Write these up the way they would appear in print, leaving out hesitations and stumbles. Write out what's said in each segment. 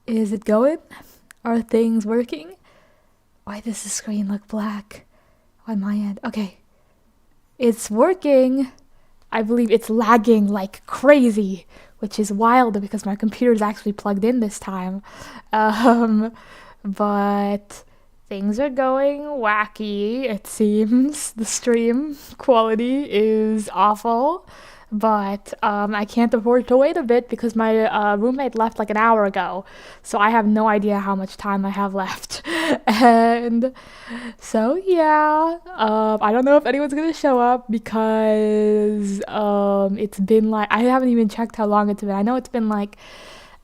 Is it going? Are things working? Why does the screen look black on my end? Okay. It's working. I believe it's lagging like crazy, which is wild because my computer is actually plugged in this time. But things are going wacky, it seems. The stream quality is awful. But I can't afford to wait a bit because my roommate left like an hour ago. So I have no idea how much time I have left. And so, yeah, I don't know if anyone's gonna show up because it's been like, I haven't even checked how long it's been. I know it's been like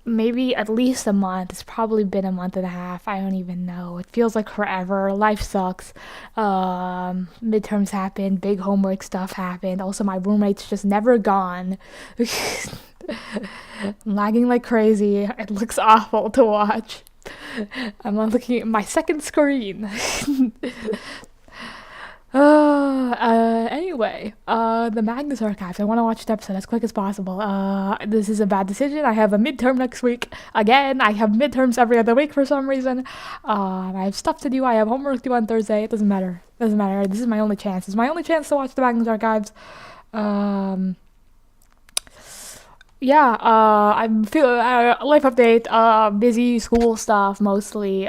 maybe at least a month. It's probably been a month and a half. I don't even know. It feels like forever. Life sucks. Midterms happened. Big homework stuff happened. Also, my roommate's just never gone. I'm lagging like crazy. It looks awful to watch. I'm looking at my second screen. Anyway, the Magnus Archives. I want to watch the episode as quick as possible. This is a bad decision. I have a midterm next week. Again, I have midterms every other week for some reason. I have stuff to do. I have homework due on Thursday. It doesn't matter. Doesn't matter. This is my only chance. It's my only chance to watch the Magnus Archives. Yeah, I'm feel life update. Busy school stuff mostly.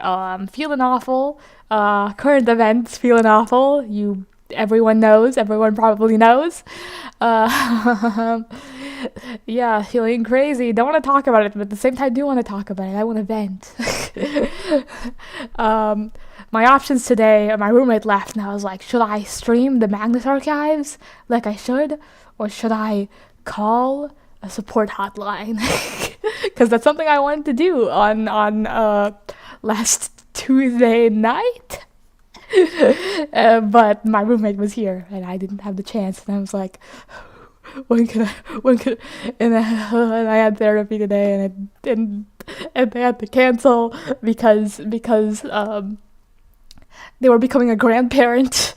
Feeling awful. Current events feeling awful. Everyone knows. Everyone probably knows. Uh, yeah, feeling crazy. Don't want to talk about it, but at the same time, do want to talk about it. I want to vent. um, my options today. My roommate left, and I was like, should I stream the Magnus Archives like I should, or should I call a support hotline? Because that's something I wanted to do on last Tuesday night. But my roommate was here and I didn't have the chance, and I was like, when could and I had therapy today, and they had to cancel because they were becoming a grandparent.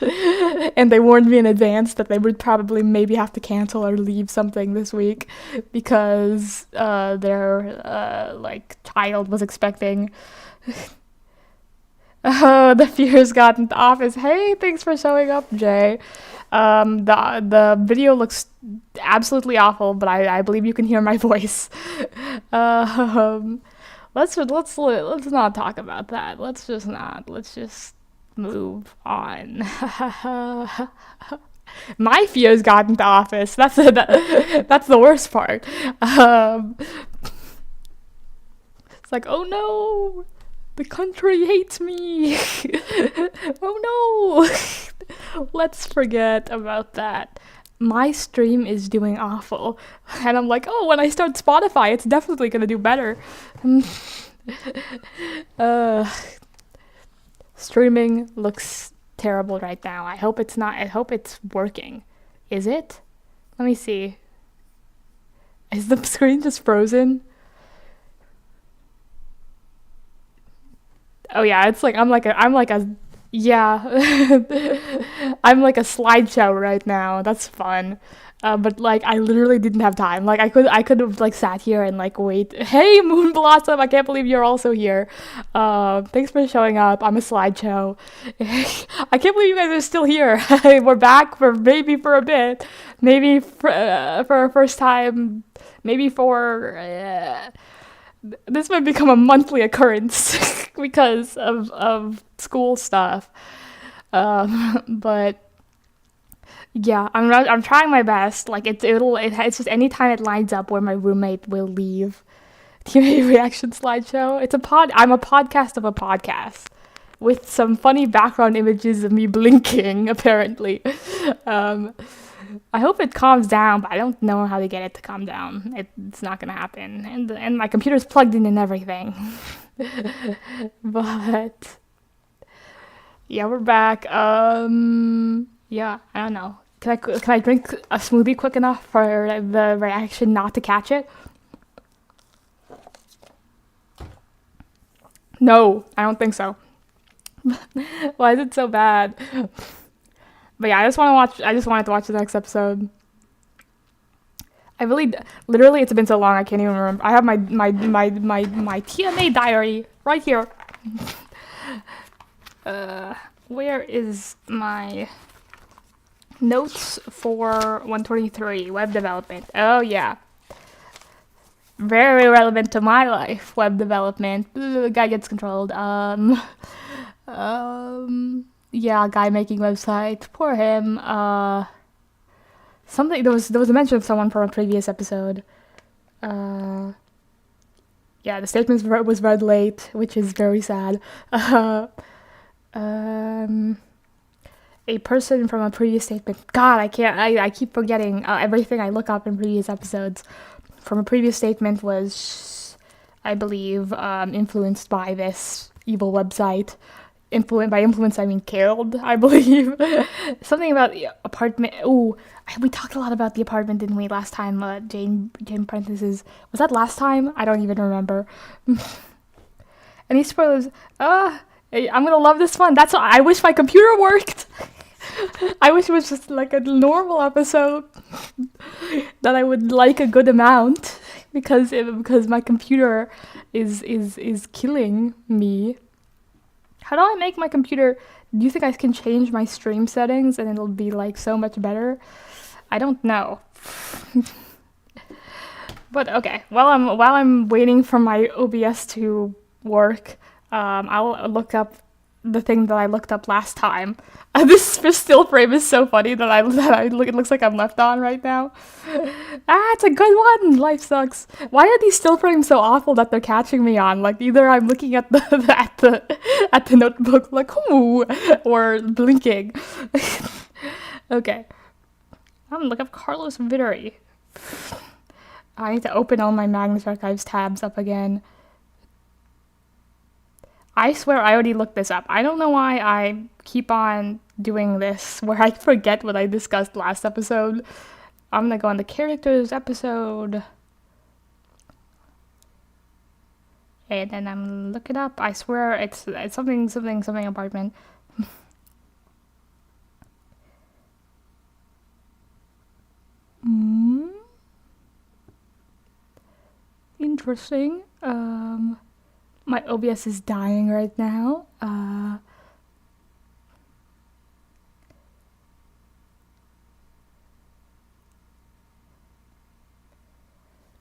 And they warned me in advance that they would probably maybe have to cancel or leave something this week because their like child was expecting. Oh, the fears got into office. Hey, thanks for showing up, Jay. The video looks absolutely awful, but I believe you can hear my voice. Um, let's not talk about that. Let's just not. Let's just move on. My fears got into office. That's the worst part. It's like, oh no, the country hates me. Oh no. Let's forget about that. My stream is doing awful. And I'm like, oh, when I start Spotify, it's definitely gonna do better. uh, Streaming looks terrible right now. I hope it's not. I hope it's working. Is it? Let me see. Is the screen just frozen? Oh yeah, it's like I'm like a yeah. I'm like a slideshow right now. That's fun. But like I literally didn't have time. Like I could have like sat here and like wait. Hey Moon Blossom, I can't believe you're also here. Thanks for showing up. I'm a slideshow. I can't believe you guys are still here. We're back for maybe for a bit. Maybe for our first time. Maybe for this might become a monthly occurrence because of school stuff. But yeah, I'm trying my best. Like it's just anytime it lines up where my roommate will leave. Q&A reaction slideshow. I'm a podcast of a podcast with some funny background images of me blinking. Apparently, I hope it calms down, but I don't know how to get it to calm down. It's not gonna happen, and my computer's plugged in and everything. But yeah, we're back. Yeah, I don't know. Can I drink a smoothie quick enough for the reaction not to catch it? No, I don't think so. Why is it so bad? But yeah, I just wanted to watch the next episode. I really, literally, it's been so long I can't even remember. I have my TMA diary right here. Where is my notes for 123 web development? Oh yeah, very relevant to my life. Web development. The guy gets controlled. Yeah, guy making website. Poor him. Something there was a mention of someone from a previous episode. Yeah, the statement was read late, which is very sad. A person from a previous statement. God, I can't. I keep forgetting everything I look up in previous episodes. From a previous statement was, I believe, influenced by this evil website. By influence, I mean killed, I believe. Something about the apartment. Ooh, we talked a lot about the apartment, didn't we, last time? Jane parentheses. Was that last time? I don't even remember. Any spoilers? I'm gonna love this one. That's. I wish my computer worked. I wish it was just like a normal episode that I would like a good amount because my computer is killing me. How do I make my computer? Do you think I can change my stream settings and it'll be like so much better? I don't know. But okay, while I'm waiting for my OBS to work, I'll look up the thing that I looked up last time. This still frame is so funny that it looks like I'm left on right now. It's a good one. Life sucks. Why are these still frames so awful that they're catching me on? Like either I'm looking at the notebook like ooh, or blinking. Okay, I'm gonna look up Carlos Viteri. I need to open all my Magnus Archives tabs up again. I swear I already looked this up. I don't know why I keep on doing this where I forget what I discussed last episode. I'm gonna go on the characters episode. And then I'm looking up. I swear it's something apartment. Interesting. My OBS is dying right now.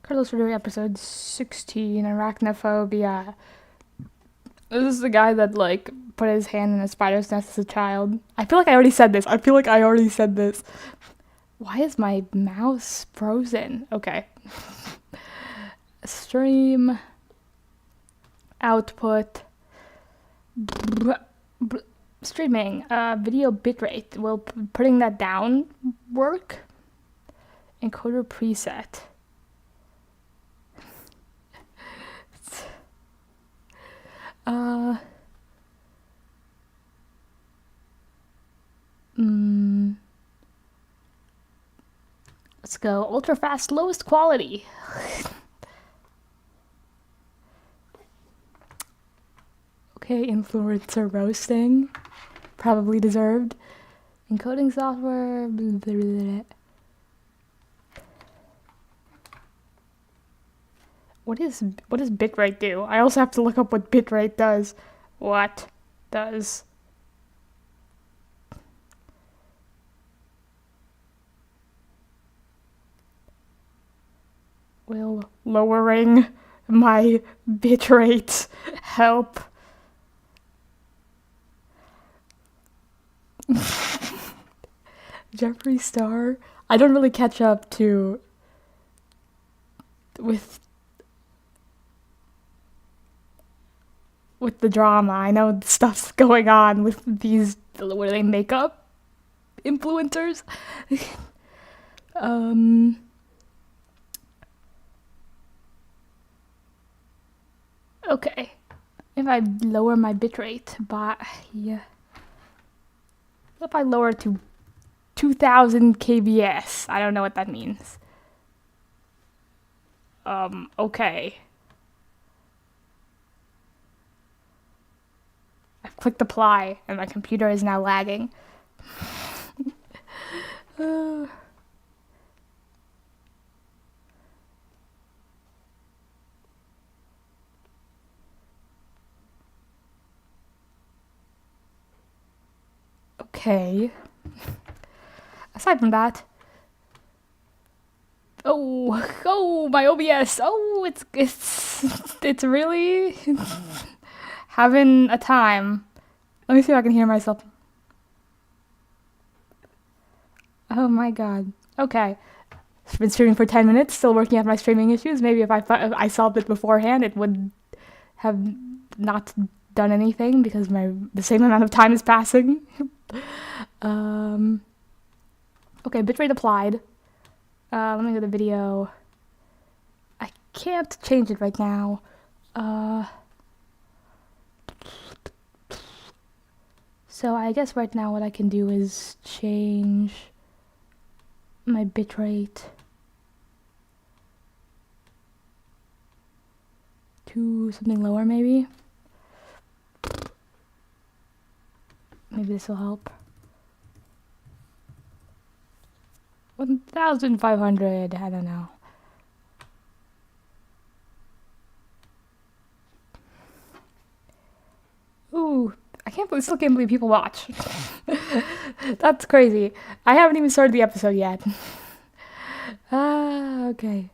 Carlos Viteri episode 16, Arachnophobia. This is the guy that like put his hand in a spider's nest as a child. I feel like I already said this. Why is my mouse frozen? Okay. Stream output streaming video bitrate. Will putting that down work? Encoder preset. Let's go ultra fast, lowest quality. Okay, influencer roasting. Probably deserved. Encoding software. Blah, blah, blah. What does bitrate do? I also have to look up what bitrate does. What does will lowering my bitrate help? Jeffree Star. I don't really catch up to with the drama. I know stuff's going on with these where they make up influencers. Okay. If I lower my bitrate by what if I lower it to 2000 kbs? I don't know what that means. Okay. I've clicked apply and my computer is now lagging. okay. Aside from that, oh, my OBS. Oh, it's really having a time. Let me see if I can hear myself. Oh my god. Okay. I've been streaming for 10 minutes, still working out my streaming issues. Maybe if I solved it beforehand, it would have not done anything because the same amount of time is passing. Okay, bitrate applied. Let me go to video. I can't change it right now. So I guess right now what I can do is change my bitrate to something lower, maybe. Maybe this will help. 1,500, I don't know. Ooh, still can't believe people watch. That's crazy. I haven't even started the episode yet. Okay.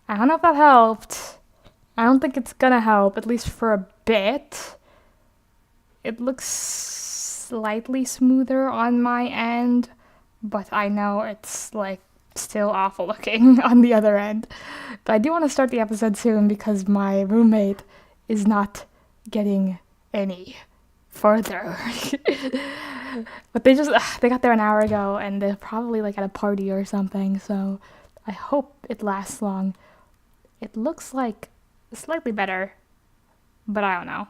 I don't know if that helped. I don't think it's gonna help, at least for a bit. It looks slightly smoother on my end, but I know it's like still awful looking on the other end. But I do want to start the episode soon because my roommate is not getting any further. But they got there an hour ago and they're probably like at a party or something, so I hope it lasts long. It looks like slightly better, but I don't know.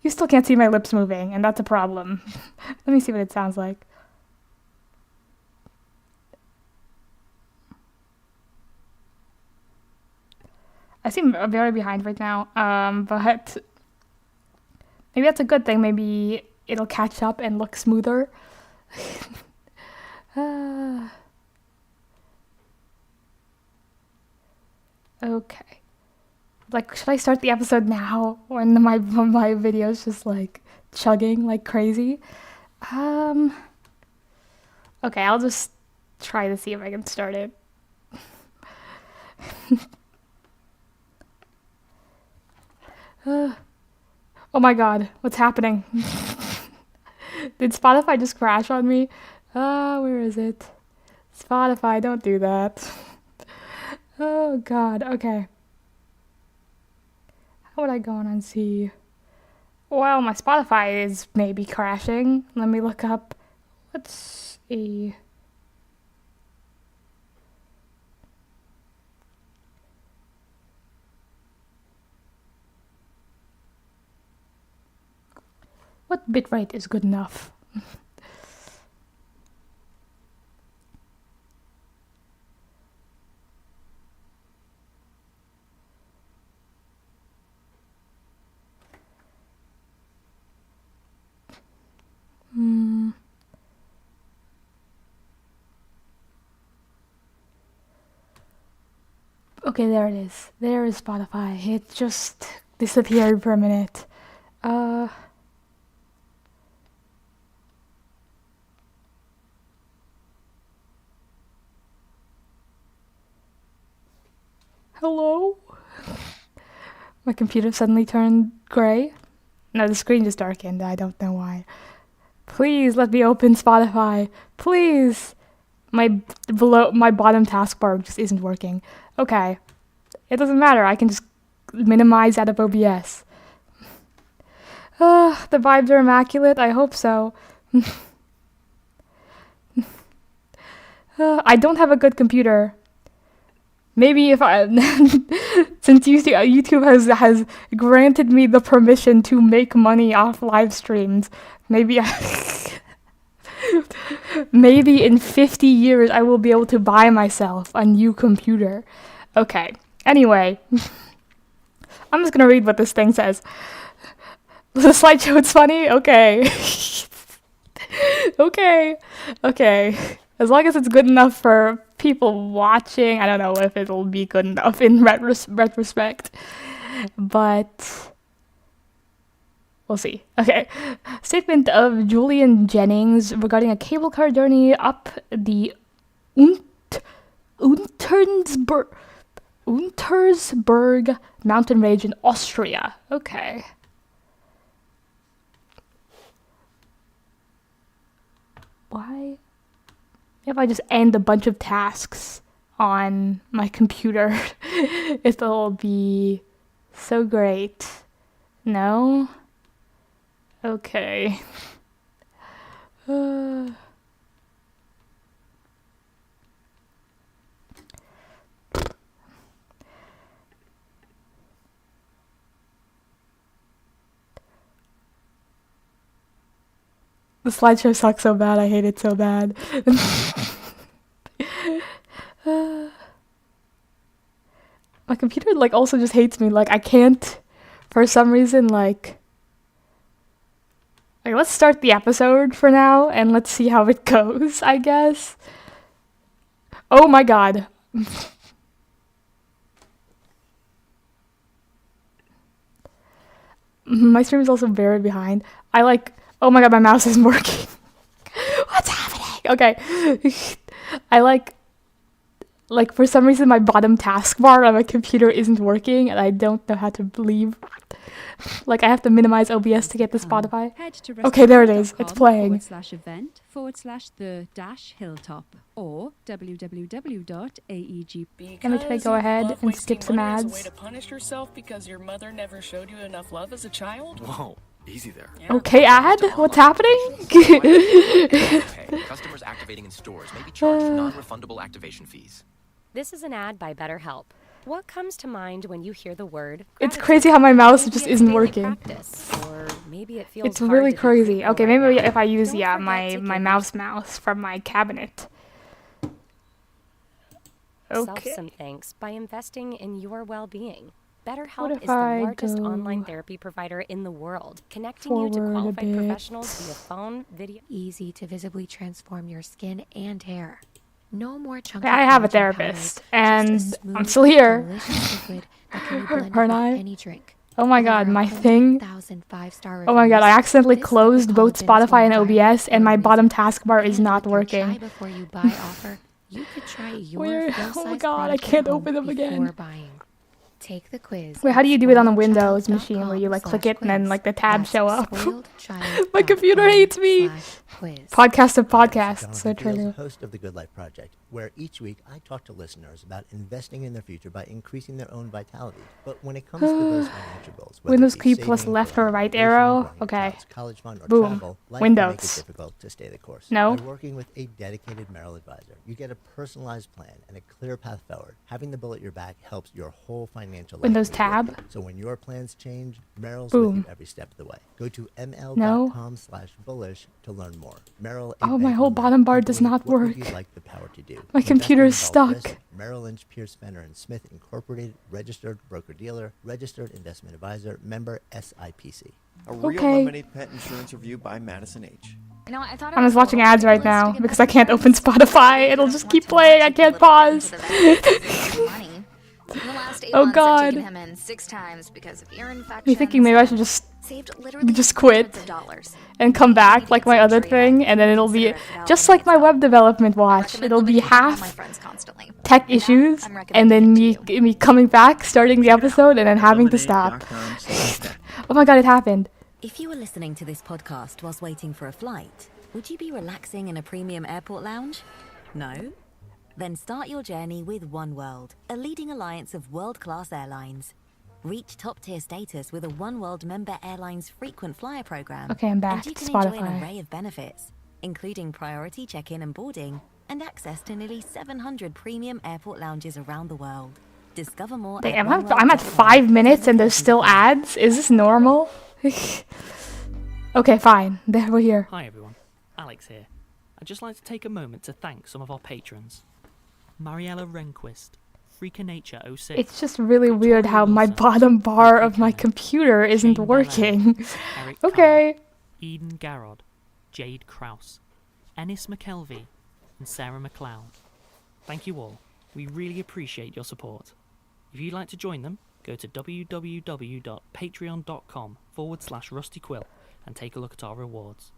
You still can't see my lips moving, and that's a problem. Let me see what it sounds like. I seem very behind right now, but maybe that's a good thing. Maybe it'll catch up and look smoother. Okay. Like, should I start the episode now when my video's just like chugging like crazy? Okay, I'll just try to see if I can start it. Oh my god, what's happening? Did Spotify just crash on me? Where is it? Spotify, don't do that. Oh god, okay. How would I go on and see? Well, my Spotify is maybe crashing. Let me look up. Let's see. What bitrate is good enough? Okay, there it is. There is Spotify. It just disappeared for a minute. Hello? My computer suddenly turned gray. No, the screen just darkened. I don't know why. Please let me open Spotify. Please. My bottom taskbar just isn't working. Okay. It doesn't matter. I can just minimize out of OBS. The vibes are immaculate. I hope so. I don't have a good computer. Maybe if I, since YouTube has granted me the permission to make money off live streams, maybe maybe in 50 years I will be able to buy myself a new computer. Okay. Anyway, I'm just gonna read what this thing says. The slideshow, it's funny? Okay. Okay. As long as it's good enough for people watching, I don't know if it'll be good enough in retrospect. But We'll see. Okay. Statement of Julian Jennings regarding a cable car journey up the Untersberg, Untersberg mountain range in Austria. Okay. Why? If I just end a bunch of tasks on my computer, it'll be so great. No? Okay. The slideshow sucks so bad. I hate it so bad. My computer like also just hates me. Like I can't, for some reason, like let's start the episode for now and let's see how it goes, I guess. Oh my god. My stream is also very behind. Oh my god, my mouse isn't working. What's happening? Okay. I for some reason my bottom taskbar on my computer isn't working and I don't know how to leave. I have to minimize OBS to get the Spotify. Okay, there it is. It's playing. /event/the-hilltop or www.aeg. Let me go ahead and skip some ads. Is a way to punish yourself because your mother never showed you enough love as a child? Whoa, easy there. Yeah. Okay, ad? What's happening? Customers activating in stores may be charged non-refundable activation fees. This is an ad by BetterHelp. What comes to mind when you hear the word gratitude? It's crazy how my mouse just isn't working. Or maybe it feels it's really crazy. Okay, maybe right if I use my mouse from my cabinet. Okay. Some thanks by investing in your well-being. BetterHelp is the largest online therapy provider in the world, connecting you to qualified professionals via phone, video. Easy to visibly transform your skin and hair. No more chunky. I have a therapist, and I'm still here. Aren't I? Any drink. Oh my god, my thing. Oh my god, I accidentally closed both Spotify and OBS, and my bottom taskbar is not working. Where? Oh my god, I can't open them again. Take the quiz. Wait, how do you do it on the Windows machine where you click it and then the tabs show up? My computer hates me. Podcast of podcasts. The host of the Good Life Project, where each week I talk to listeners about investing in their future by increasing their own vitality. But when it comes to those financial goals, Windows key plus left or right arrow. Okay. College fund or boom. Travel, Windows. Make it difficult to stay the course. No. By working with a dedicated Merrill advisor, you get a personalized plan and a clear path forward. Having the bill at your back helps your whole financial life. Windows tab. So when your plans change, Merrill's boom. with you every step of the way. Go to ml.com/bullish to learn more. Merrill. Oh, my whole bottom bar does not work. What would you like the power to do? My computer is stuck. Merrill Lynch, Pierce, Fenner and Smith Incorporated, registered broker-dealer, registered investment advisor, member SIPC. A real limited pet insurance review by Madison H. I'm just watching ads right now because I can't open Spotify. It'll just keep playing. I can't pause. Oh god. Me thinking maybe I should just quit and come back like my other thing, and then it'll be just like my web development watch. It'll be half tech issues and then me coming back, starting the episode, and then having to stop. Oh my god, it happened. If you were listening to this podcast whilst waiting for a flight, would you be relaxing in a premium airport lounge? No? Then start your journey with oneworld, a leading alliance of world-class airlines. Reach top-tier status with a oneworld member airlines frequent flyer program. Okay, I'm back. And you can Spotify. enjoy an array of benefits, including priority check-in and boarding, and access to nearly 700 premium airport lounges around the world. Discover more. Damn, I'm at 5 minutes and there's still ads? Is this normal? Okay, fine. There, we're here. Hi everyone, Alex here. I'd just like to take a moment to thank some of our patrons. Mariella Renquist, FreakerNature06. It's just really weird how my bottom bar of my computer isn't working. Okay. Eden Garrod, Jade Kraus, Ennis McKelvey, and Sarah McLeod. Thank you all. We really appreciate your support. If you'd like to join them, go to www.patreon.com patreon.com/Rusty Quill and take a look at our rewards.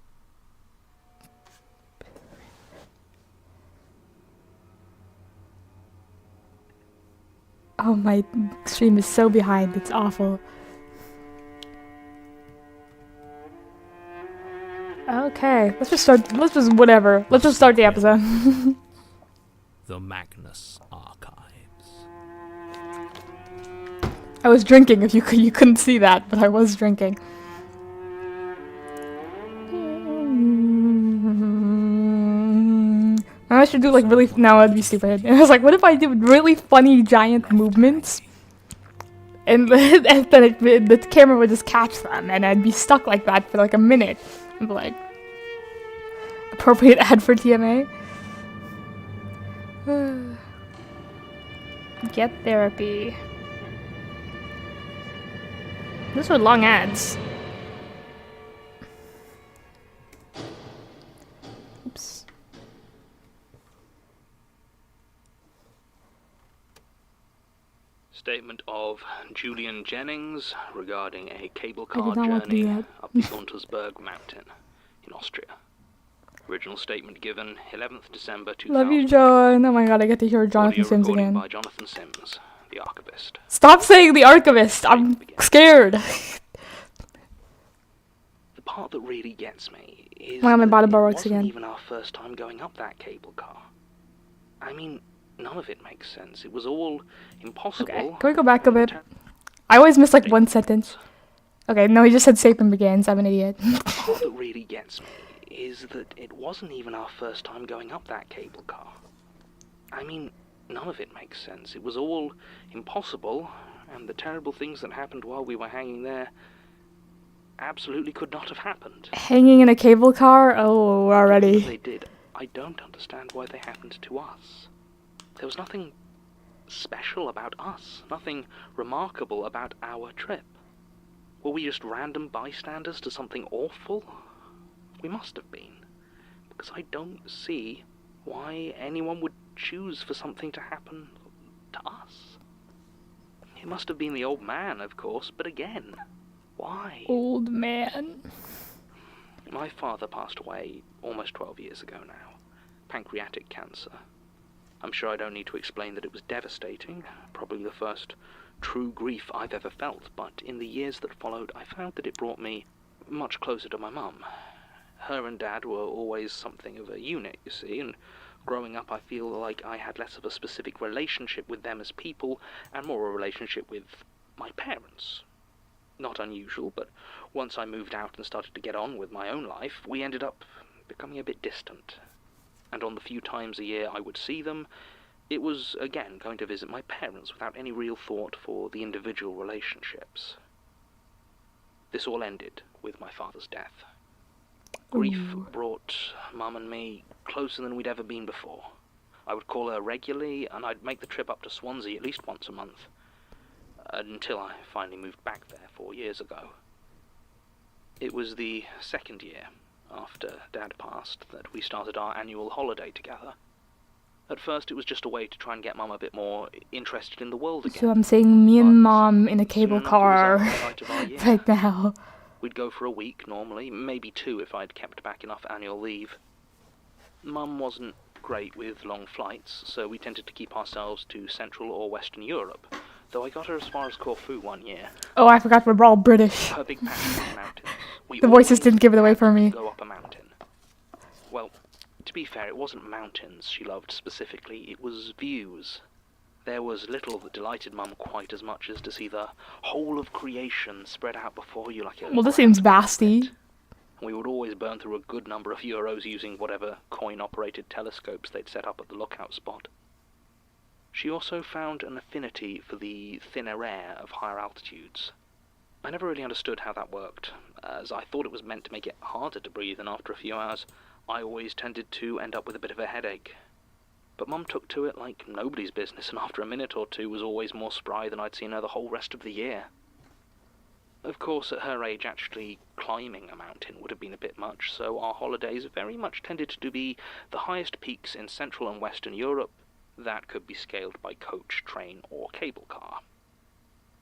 Oh, my stream is so behind. It's awful. Okay, let's just start. Let's just whatever. Let's just start the episode. The Magnus Archives. I was drinking. If you couldn't see that, but I was drinking. I should do like really. No, that'd be stupid. I was like, what if I did really funny giant movements, and then the camera would just catch them, and I'd be stuck like that for like a minute. I'd be like, appropriate ad for TMA. Get therapy. Those are long ads. Oops. Statement of Julian Jennings regarding a cable I did car not want to do journey that. up the Untersberg mountain in Austria. Original statement given 11th December 2000. Love you, John. Oh my god, I get to hear Jonathan Audio Sims recording again. by Jonathan Sims, the archivist. Stop saying the archivist. I'm scared. The part that really gets me is My that bottom it bar works wasn't again. even our first time going up that cable car. I mean, none of it makes sense. It was all impossible. Okay, can we go back a bit? I always miss like one sentence. Okay, no, he just said Sapin Begins. I'm an idiot. The part that really gets me is that it wasn't even our first time going up that cable car. I mean, none of it makes sense. It was all impossible, and the terrible things that happened while we were hanging there absolutely could not have happened. Hanging in a cable car? Oh, If already. they did, I don't understand why they happened to us. There was nothing special about us, nothing remarkable about our trip. Were we just random bystanders to something awful? We must have been, because I don't see why anyone would choose for something to happen to us. It must have been the old man, of course, but again, why? Old man. My father passed away almost 12 years ago now. Pancreatic cancer. I'm sure I don't need to explain that it was devastating, probably the first true grief I've ever felt, but in the years that followed I found that it brought me much closer to my mum. Her and Dad were always something of a unit, you see, and growing up I feel like I had less of a specific relationship with them as people and more a relationship with my parents. Not unusual, but once I moved out and started to get on with my own life, we ended up becoming a bit distant. And on the few times a year I would see them, it was, again, going to visit my parents without any real thought for the individual relationships. This all ended with my father's death. Grief brought Mum and me closer than we'd ever been before. I would call her regularly, and I'd make the trip up to Swansea at least once a month, until I finally moved back there 4 years ago. It was the second year after Dad passed that we started our annual holiday together. At first it was just a way to try and get Mum a bit more interested in the world again. So I'm saying me and Mom in a cable enough, it was car our highlight of our year. right now. We'd go for a week normally, maybe 2 if I'd kept back enough annual leave. Mum wasn't great with long flights, so we tended to keep ourselves to Central or Western Europe, though I got her as far as Corfu one year. Oh, I forgot we're all British. Her big passion was mountains. We The voices always didn't give it away for me. go up a mountain. Well, to be fair, it wasn't mountains she loved specifically, it was views. There was little that delighted Mum quite as much as to see the whole of creation spread out before you like a... Well, this seems vasty. We would always burn through a good number of euros using whatever coin-operated telescopes they'd set up at the lookout spot. She also found an affinity for the thinner air of higher altitudes. I never really understood how that worked, as I thought it was meant to make it harder to breathe, and after a few hours I always tended to end up with a bit of a headache. But Mum took to it like nobody's business, and after a minute or two was always more spry than I'd seen her the whole rest of the year. Of course, at her age, actually climbing a mountain would have been a bit much, so our holidays very much tended to be the highest peaks in Central and Western Europe that could be scaled by coach, train, or cable car.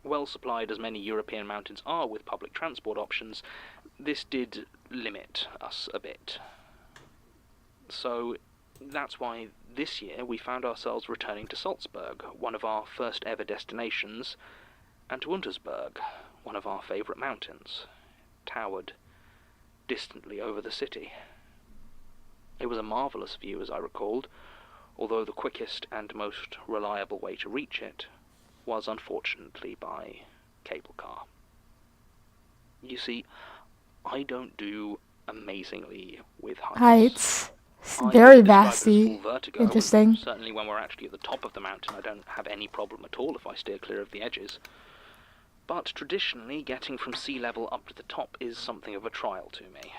Well supplied as many European mountains are with public transport options, this did limit us a bit. So that's why this year we found ourselves returning to Salzburg, one of our first ever destinations, and to Untersberg, one of our favourite mountains, towered distantly over the city. It was a marvellous view, as I recalled, although the quickest and most reliable way to reach it was unfortunately by cable car. You see, I don't do amazingly with heights. Very vasty. Interesting. Certainly when we're actually at the top of the mountain, I don't have any problem at all if I steer clear of the edges. But traditionally, getting from sea level up to the top is something of a trial to me,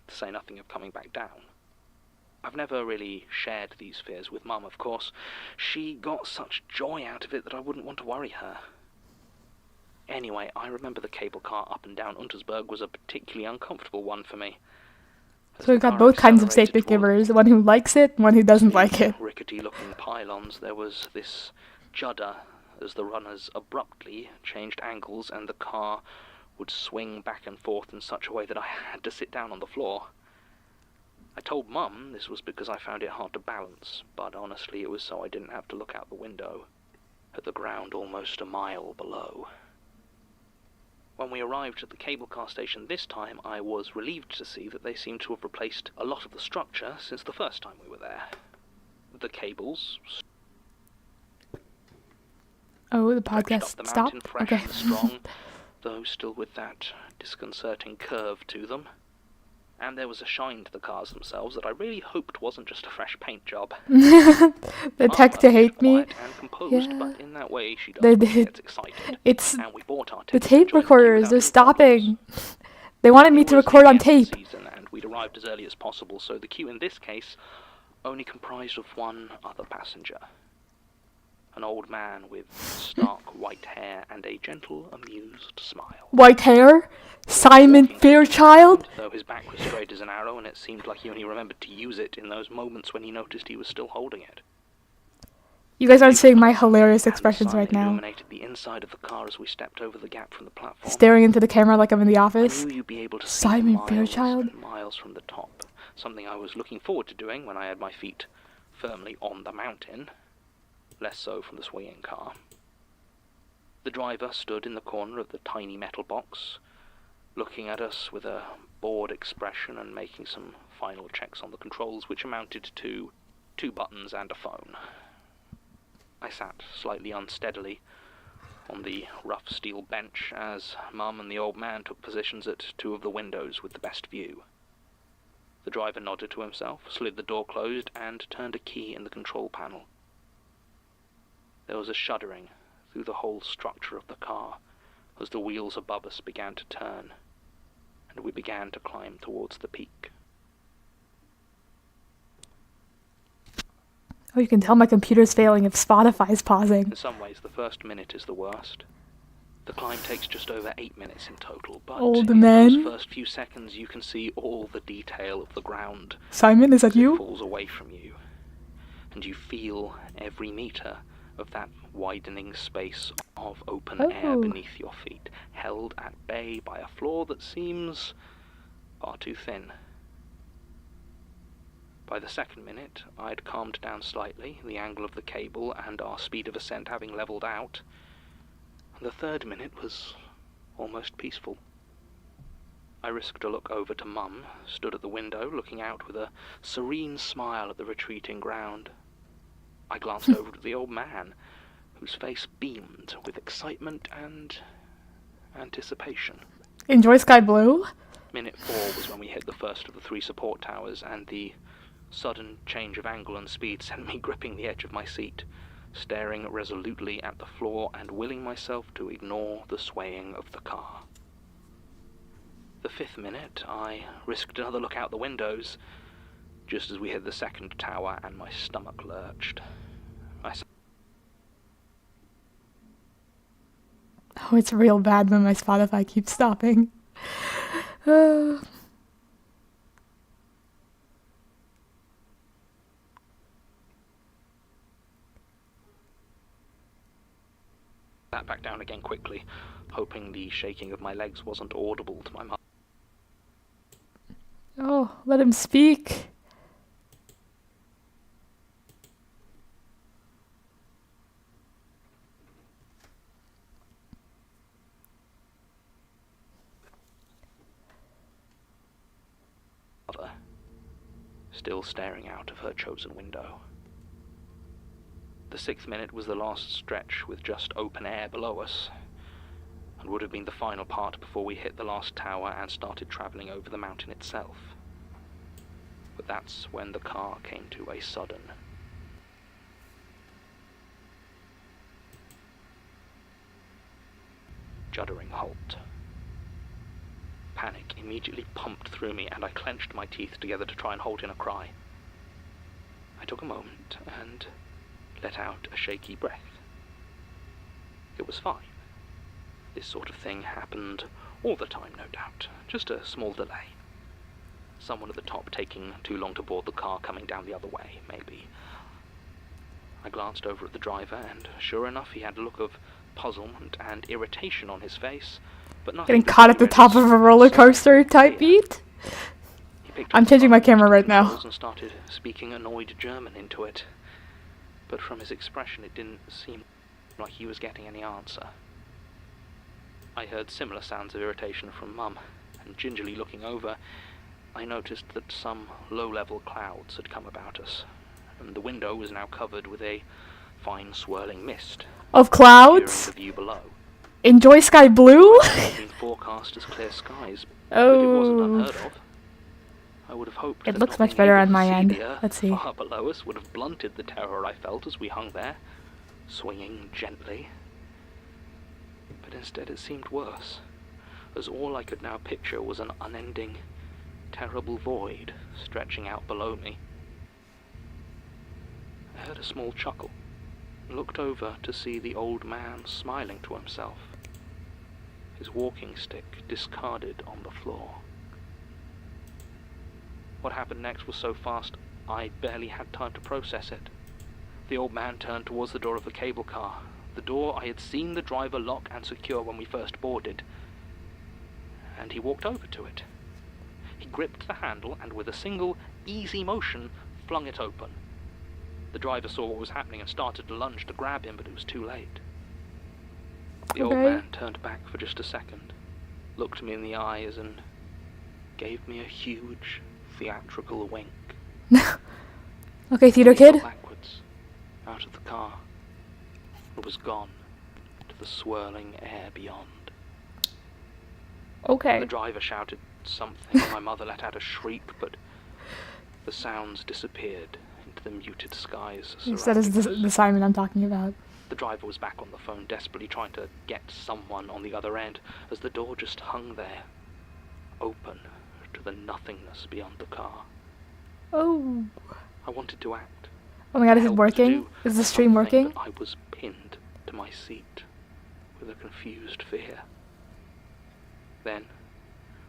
to say nothing of coming back down. I've never really shared these fears with Mum, of course. She got such joy out of it that I wouldn't want to worry her. Anyway, I remember the cable car up and down Untersberg was a particularly uncomfortable one for me. So we've got both kinds of statement givers, one who likes it and one who doesn't like it. Rickety-looking pylons, there was this judder as the runners abruptly changed angles and the car would swing back and forth in such a way that I had to sit down on the floor. I told Mum this was because I found it hard to balance, but honestly it was so I didn't have to look out the window at the ground almost a mile below. When we arrived at the cable car station this time, I was relieved to see that they seemed to have replaced a lot of the structure since the first time we were there. The cables... Oh, the podcast stopped? Fresh and strong, though still with that disconcerting curve to them. And there was a shine to the cars themselves that I really hoped wasn't just a fresh paint job. The tech to hate me. And composed, yeah. But in that way she does get excited. It's and we bought our the tape recorders, they're stopping. They wanted me to record on tape. And we'd arrived as early as possible, so the queue in this case only comprised of one other passenger. An old man with stark white hair and a gentle, amused smile. White hair? Simon Fairchild? Though his back was straight as an arrow, and it seemed like he only remembered to use it in those moments when he noticed he was still holding it. You guys aren't seeing my hilarious expressions right now. Illuminated the inside of the car as we stepped over the gap from the platform. Staring into the camera like I'm in the office. I knew you'd be able to Simon see Fairchild? miles from the top. Something I was looking forward to doing when I had my feet firmly on the mountain. Less so from the swinging car. The driver stood in the corner of the tiny metal box, looking at us with a bored expression and making some final checks on the controls, which amounted to 2 buttons and a phone. I sat slightly unsteadily on the rough steel bench as Mum and the old man took positions at 2 of the windows with the best view. The driver nodded to himself, slid the door closed, and turned a key in the control panel. There was a shuddering through the whole structure of the car as the wheels above us began to turn, and we began to climb towards the peak. Oh, you can tell my computer's failing if Spotify's pausing. In some ways, the first minute is the worst. The climb takes just over 8 minutes in total, but old in man. those first few seconds you can see all the detail of the ground. Simon, is that you? It falls away from you, and you feel every meter of that widening space of open air beneath your feet, held at bay by a floor that seems far too thin. By the second minute, I'd calmed down slightly, the angle of the cable and our speed of ascent having levelled out, and the third minute was almost peaceful. I risked a look over to Mum, stood at the window, looking out with a serene smile at the retreating ground. I glanced over to the old man, whose face beamed with excitement and anticipation. Enjoy Sky Blue? Minute 4 was when we hit the first of the 3 support towers, and the sudden change of angle and speed sent me gripping the edge of my seat, staring resolutely at the floor and willing myself to ignore the swaying of the car. The 5th minute, I risked another look out the windows, just as we hit the second tower, and my stomach lurched. Oh, it's real bad when my Spotify keeps stopping. sat back down again quickly, hoping the shaking of my legs wasn't audible to my mother. Oh, let him speak. Still staring out of her chosen window. The 6th minute was the last stretch with just open air below us, and would have been the final part before we hit the last tower and started travelling over the mountain itself. But that's when the car came to a sudden, juddering halt. Panic immediately pumped through me, and I clenched my teeth together to try and hold in a cry. I took a moment and let out a shaky breath. It was fine. This sort of thing happened all the time, no doubt. Just a small delay. Someone at the top taking too long to board the car coming down the other way, maybe. I glanced over at the driver, and sure enough, he had a look of puzzlement and irritation on his face, but nothing. Getting caught at the top of a roller coaster type beat? I'm changing my camera right now. And started speaking annoyed German into it. But from his expression, it didn't seem like he was getting any answer. I heard similar sounds of irritation from Mum, and gingerly looking over, I noticed that some low-level clouds had come about us, and the window was now covered with a fine swirling mist. Of clouds? The view below. Enjoy sky blue? Been forecast as clear skies, oh. But it wasn't unheard of. I would have hoped it looks much better on my end. Let's see. Far below us would have blunted the terror I felt as we hung there, swinging gently. But instead it seemed worse, as all I could now picture was an unending, terrible void stretching out below me. I heard a small chuckle, and looked over to see the old man smiling to himself, his walking stick discarded on the floor. What happened next was so fast, I barely had time to process it. The old man turned towards the door of the cable car, the door I had seen the driver lock and secure when we first boarded, and he walked over to it. He gripped the handle and with a single, easy motion, flung it open. The driver saw what was happening and started to lunge to grab him, but it was too late. The old man turned back for just a second, looked me in the eyes, and gave me a huge, theatrical wink. Okay, theater kid. Backwards, out of the car. It was gone to the swirling air beyond. Okay. The driver shouted something, and my mother let out a shriek, but the sounds disappeared into the muted skies surrounding us. That is the Simon I'm talking about. The driver was back on the phone, desperately trying to get someone on the other end, as the door just hung there, open to the nothingness beyond the car. Oh. I wanted to act. Oh my god, is it working? Is the stream working? I was pinned to my seat with a confused fear. Then,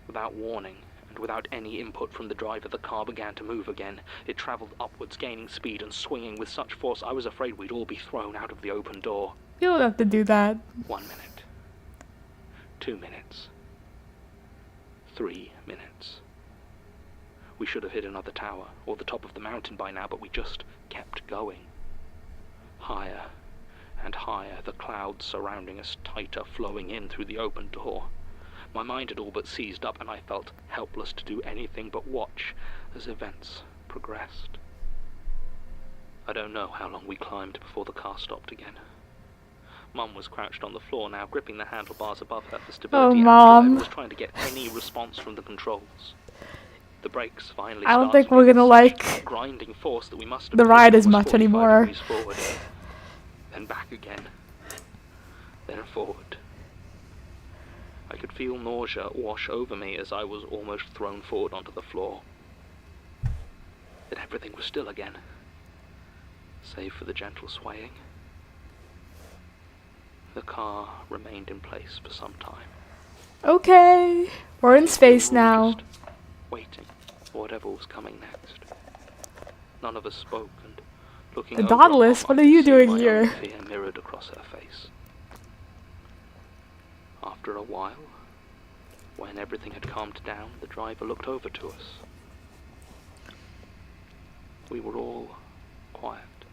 without warning, and without any input from the driver, the car began to move again. It travelled upwards, gaining speed and swinging with such force I was afraid we'd all be thrown out of the open door. You don't have to do that. 1 minute. 2 minutes. 3 minutes. We should have hit another tower, or the top of the mountain by now, but we just kept going. Higher and higher, the clouds surrounding us tighter, flowing in through the open door. My mind had all but seized up, and I felt helpless to do anything but watch as events progressed. I don't know how long we climbed before the car stopped again. Mum was crouched on the floor now, gripping the handlebars above her for stability. Oh, Mom. I was trying to get any response from the controls. The brakes finally I don't think we're gonna like grinding force that we must have the ride as much anymore. Forward, then back again, then forward. I could feel nausea wash over me as I was almost thrown forward onto the floor. Then everything was still again, save for the gentle swaying. The car remained in place for some time. Okay, we're in space now. Waiting for whatever was coming next. None of us spoke, and looking the over Dauntless, what are you doing here? Fear mirrored across her face. After a while, when everything had calmed down, the driver looked over to us. We were all quiet,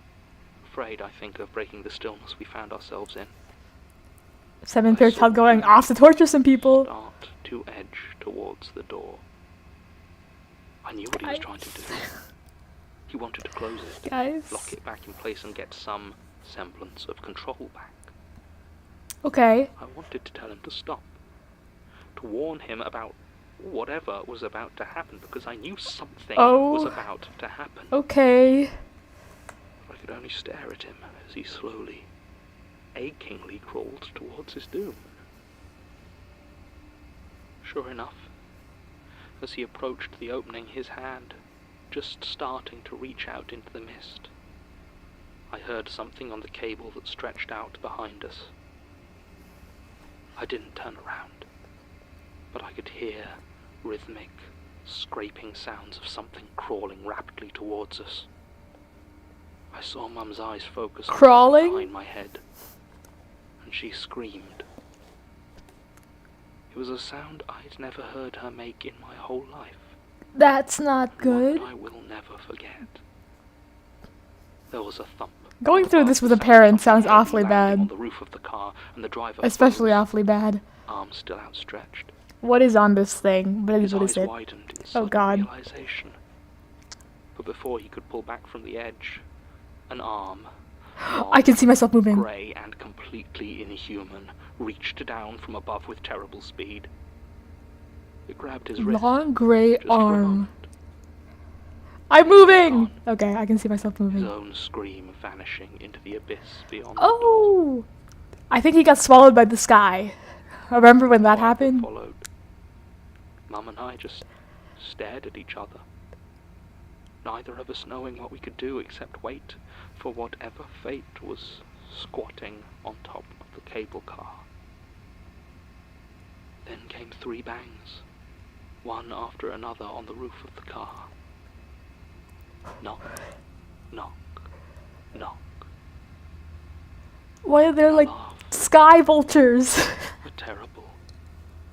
afraid, I think, of breaking the stillness we found ourselves in. Simon Fairchild going off to torture some people. Start to edge towards the door. I knew what he was trying to do. He wanted to close it, lock it back in place and get some semblance of control back. Okay. I wanted to tell him to stop, to warn him about whatever was about to happen, because I knew something was about to happen. Okay. I could only stare at him as he slowly, achingly crawled towards his doom. Sure enough, as he approached the opening, his hand just starting to reach out into the mist, I heard something on the cable that stretched out behind us. I didn't turn around, but I could hear rhythmic, scraping sounds of something crawling rapidly towards us. I saw Mum's eyes focus on something behind my head, and she screamed. It was a sound I'd never heard her make in my whole life. That's not good. One I will never forget. There was a thump. Going through this with a parent sounds awfully bad. On the roof of the car, and the driver especially awfully bad. Arms still outstretched. What is on this thing? What is it? Widened in Oh God. Realization. But before he could pull back from the edge, an arm, I can see myself moving. grey and completely inhuman, reached down from above with terrible speed. It grabbed his wrist. Long grey arm. I'm moving! Okay, I can see myself moving. His own scream vanishing into the abyss beyond Oh! I think he got swallowed by the sky. Remember when that happened? Followed. Mum and I just stared at each other, neither of us knowing what we could do except wait for whatever fate was squatting on top of the cable car. Then came 3 bangs, one after another on the roof of the car. Knock, knock, knock. Why are there like sky vultures? A terrible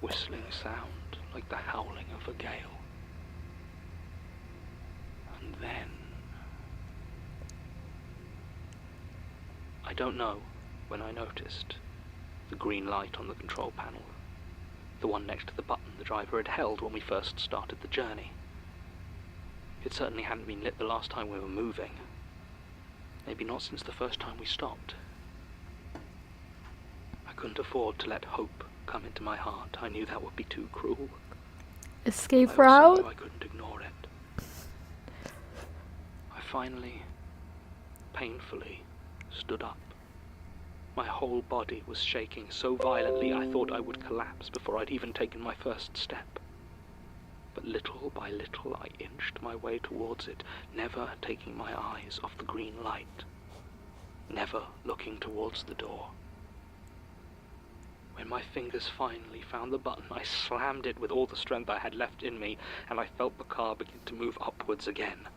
whistling sound like the howling of a gale. And then... I don't know when I noticed the green light on the control panel, the one next to the button the driver had held when we first started the journey. It certainly hadn't been lit the last time we were moving. Maybe not since the first time we stopped. I couldn't afford to let hope come into my heart. I knew that would be too cruel. Escape I also route? knew I couldn't ignore it. I finally, painfully, stood up. My whole body was shaking so violently I thought I would collapse before I'd even taken my first step. But little by little I inched my way towards it, never taking my eyes off the green light, never looking towards the door. When my fingers finally found the button, I slammed it with all the strength I had left in me, and I felt the car begin to move upwards again.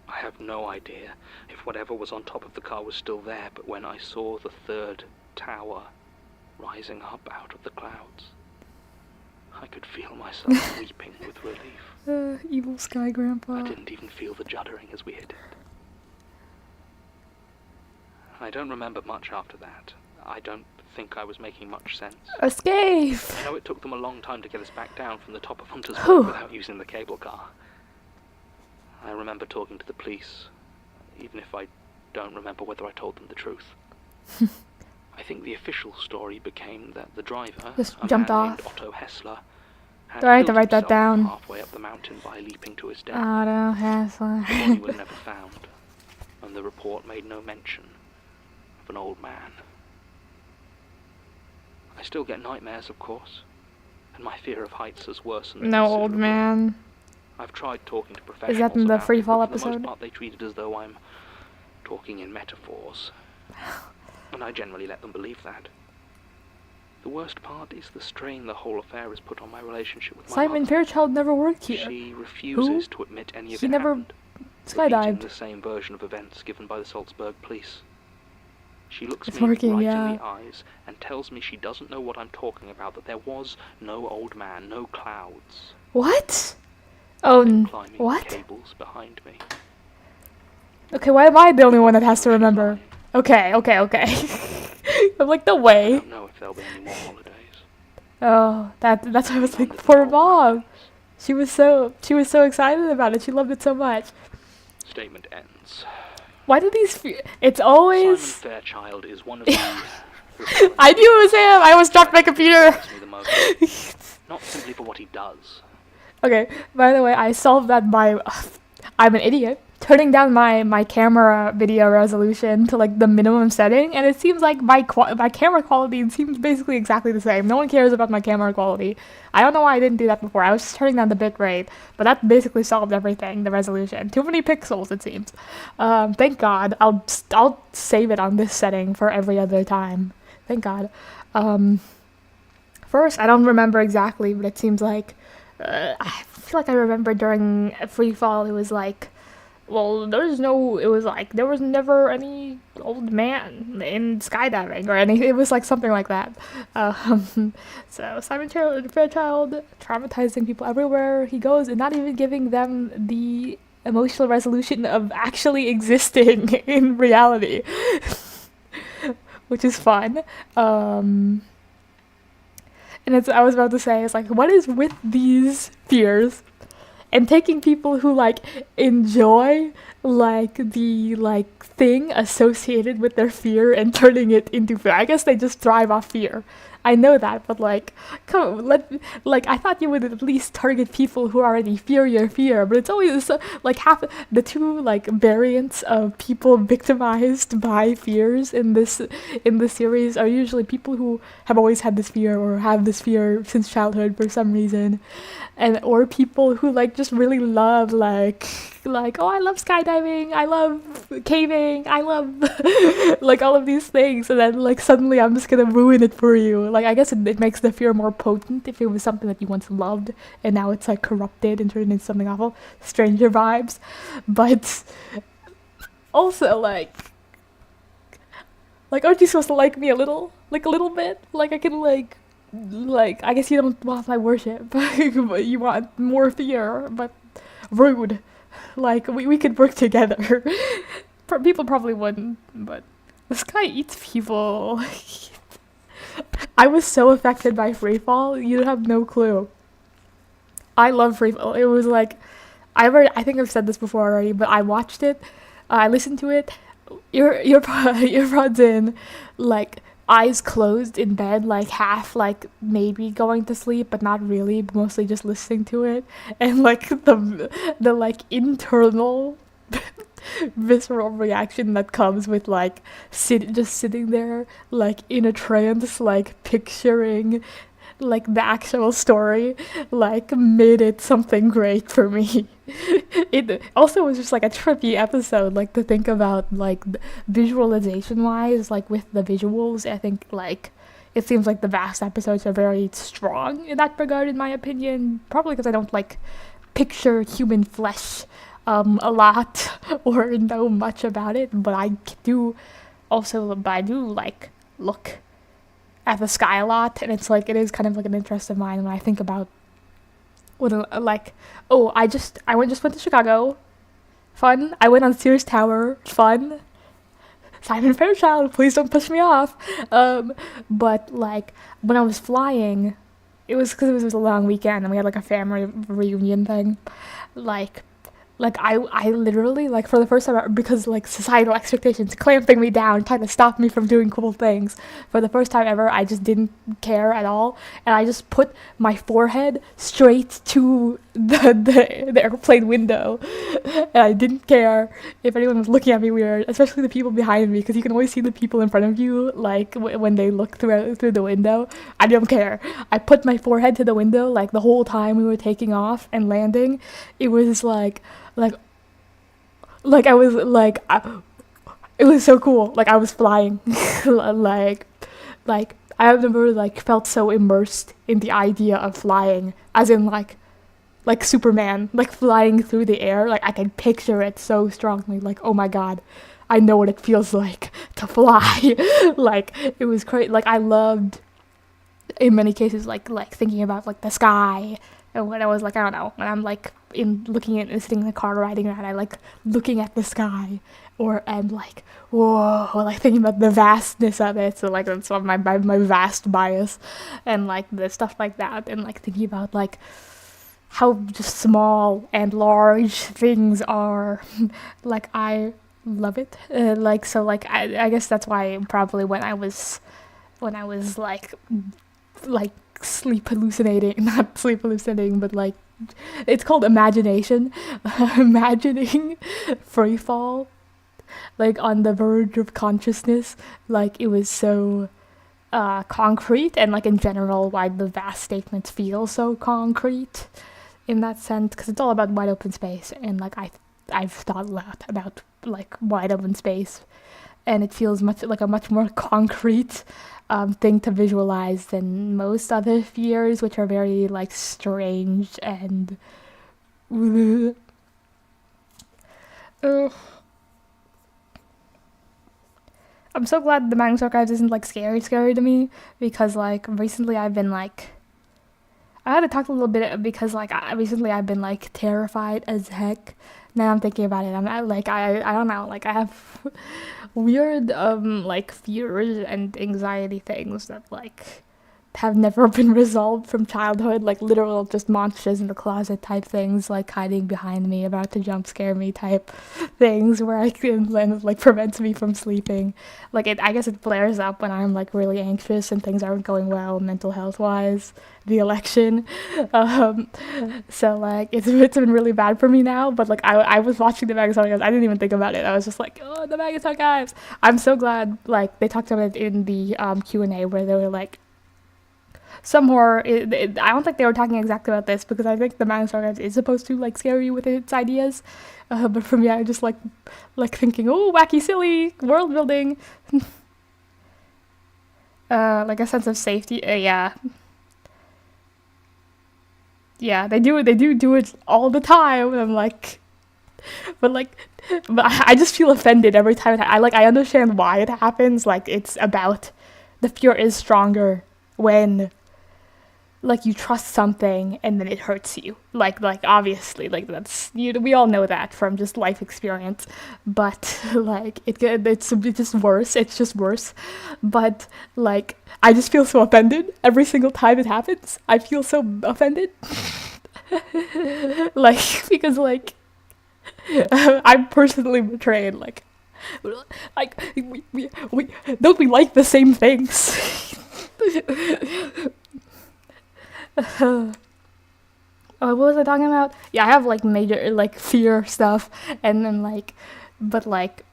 I have no idea if whatever was on top of the car was still there, but when I saw the 3rd tower rising up out of the clouds, I could feel myself weeping with relief. Evil Sky Grandpa. I didn't even feel the juddering as we hit it. I don't remember much after that. I don't think I was making much sense. Escape! I know it took them a long time to get us back down from the top of Hunter's Wood without using the cable car. I remember talking to the police, even if I don't remember whether I told them the truth. I think the official story became that the driver, just a jumped man off. named Otto Hessler, had Do I have to killed write that himself down? halfway up the mountain by leaping to his death. Otto Hessler. The body was never found, and the report made no mention of an old man. I still get nightmares, of course, and my fear of heights has worsened. No old man. I've tried talking to professionals. Is that in the about free it, fall but for the episode? most part, they treat it as though I'm talking in metaphors, and I generally let them believe that. The worst part is the strain the whole affair has put on my relationship with my Simon mother. Fairchild never worked here. She refuses to admit any of He it never happened, skydived. repeating the same version of events given by the Salzburg police. She looks It's me working, right yeah. in the eyes and tells me she doesn't know what I'm talking about, that there was no old man, no clouds. What? Oh, Climbing what? cables behind me. Okay, why am I the only one that has to remember? Okay. I'm like, no I way. don't know if there'll be any more holidays. Oh, that's why I was like, poor mom. She was so excited about it. She loved it so much. Statement ends. Why do these? It's always. Simon Fairchild is one of the. I knew it was him. I almost dropped my computer. Not simply for what he does. Okay. By the way, I solved that by. I'm an idiot. Turning down my camera video resolution to like the minimum setting, and it seems like my camera quality seems basically exactly the same. No one cares about my camera quality. I don't know why I didn't do that before. I was just turning down the bit rate, but that basically solved everything. The resolution, too many pixels, it seems. Thank God. I'll save it on this setting for every other time. Thank God. First, I don't remember exactly, but it seems like I feel like I remember during free fall it was like. Well, there was never any old man in skydiving or anything. It was like something like that. So Simon Fairchild traumatizing people everywhere he goes and not even giving them the emotional resolution of actually existing in reality, which is fun. And I was about to say, it's like, what is with these fears? And taking people who like enjoy like the like thing associated with their fear and turning it into fear. I guess they just thrive off fear. I know that, but like, come on, I thought you would at least target people who already fear your fear, but it's always like half the two like variants of people victimized by fears in this series are usually people who have always had this fear or have this fear since childhood for some reason, or people who like just really love like oh, I love skydiving, I love caving, I love like all of these things, and then like suddenly I'm just gonna ruin it for you. Like I guess it makes the fear more potent if it was something that you once loved and now it's like corrupted and turned into something awful. Stranger vibes. But also like aren't you supposed to like me a little bit? Like I can like I guess you don't want my worship, but you want more fear, but rude. Like we could work together. People probably wouldn't, but this guy eats people. I was so affected by Freefall, you have no clue. I love Freefall. It was like I think I've said this before already, but I watched it, I listened to it. Earpods in, like eyes closed in bed, like half like maybe going to sleep but not really, but mostly just listening to it, and like the like internal visceral reaction that comes with like just sitting there like in a trance, like picturing like the actual story, like made it something great for me. It also was just like a trippy episode, like to think about like visualization wise, like with the visuals. I think like it seems like the vast episodes are very strong in that regard, in my opinion, probably because I don't like picture human flesh a lot or know much about it, but I do like look at the sky a lot, and it's like it is kind of like an interest of mine when I think about like, oh, I just went to Chicago, fun. I went on Sears Tower, fun. Simon Fairchild, please don't push me off. But like when I was flying, it was because it was a long weekend and we had like a family reunion thing, like I literally, like, for the first time, because like societal expectations clamping me down, trying to stop me from doing cool things, for the first time ever, I just didn't care at all, and I just put my forehead straight to the airplane window, and I didn't care if anyone was looking at me weird, especially the people behind me, because you can always see the people in front of you, like when they look through the window. I don't care. I put my forehead to the window, like the whole time we were taking off and landing. It was like I was like, it was so cool. Like I was flying, like I never like felt so immersed in the idea of flying, as in like Superman, like flying through the air. Like I can picture it so strongly. Like, oh my god, I know what it feels like to fly. Like, it was crazy. Like, I loved, in many cases, like thinking about, like, the sky. And when I was, like, I don't know, when I'm, like, looking at and sitting in the car riding around, I like looking at the sky. And, like, whoa, like, thinking about the vastness of it. So, like, that's my vast bias. And, like, the stuff like that. And, like, thinking about, like, how just small and large things are. Like, I love it. Like, so, like, I guess that's why probably when I was like sleep hallucinating, not sleep hallucinating, but like, it's called imagination. Imagining free fall, like, on the verge of consciousness. Like, it was so concrete, and, like, in general, why the vast statements feel so concrete in that sense, because it's all about wide open space. And, like, I've thought a lot about, like, wide open space, and it feels much like a much more concrete thing to visualize than most other fears, which are very, like, strange and I'm so glad the Magnus Archives isn't, like, scary to me, because, like, recently I've been, like, I had to talk a little bit, because, like, recently I've been, like, terrified as heck. Now I'm thinking about it, I'm not, like, I don't know, like, I have weird, like, fears and anxiety things that, like, have never been resolved from childhood, like, literal just monsters in the closet type things, like, hiding behind me, about to jump scare me type things, where I can, like, prevents me from sleeping. Like, I guess it flares up when I'm, like, really anxious and things aren't going well mental health wise, the election. So, like, it's been really bad for me now, but, like, I was watching the Magnus Archives, I didn't even think about it, I was just like, oh, the Magnus Archives. I'm so glad, like, they talked about it in the Q&A, where they were like, some horror, I don't think they were talking exactly about this, because I think the Magnus Archives is supposed to, like, scare you with its ideas, but for me, I just like thinking, oh, wacky, silly, world building, like a sense of safety. Yeah, they do it all the time, and I'm like, but I just feel offended every time I understand why it happens. Like, it's about, the fear is stronger when, like, you trust something and then it hurts you. Like obviously, like, that's, we all know that from just life experience. But, like, it's just worse. It's just worse. But, like, I just feel so offended every single time it happens. I feel so offended. Like, because, like, I'm personally betrayed. Like we don't we like the same things? What was I talking about? Yeah, I have, like, major, like, fear stuff, and then, like, but, like,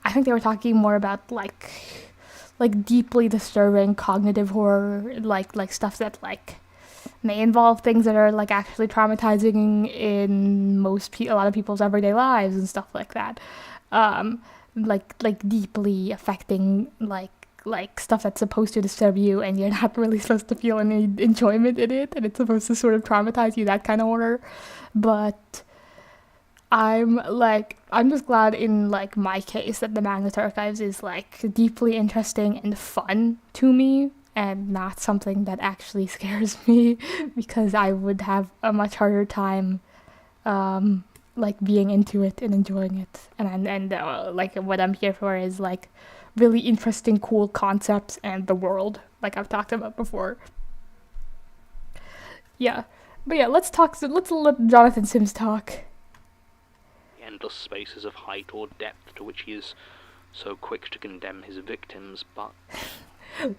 I think they were talking more about, like deeply disturbing cognitive horror, like stuff that, like, may involve things that are, like, actually traumatizing in a lot of people's everyday lives and stuff like that. Like deeply affecting, like stuff that's supposed to disturb you, and you're not really supposed to feel any enjoyment in it, and it's supposed to sort of traumatize you, that kind of horror. But I'm just glad in, like, my case that the Magnus Archives is, like, deeply interesting and fun to me, and not something that actually scares me, because I would have a much harder time like, being into it and enjoying it. And like, what I'm here for is, like, really interesting, cool concepts and the world, like I've talked about before. Yeah. But yeah, let's let Jonathan Sims talk. The endless spaces of height or depth to which he is so quick to condemn his victims, but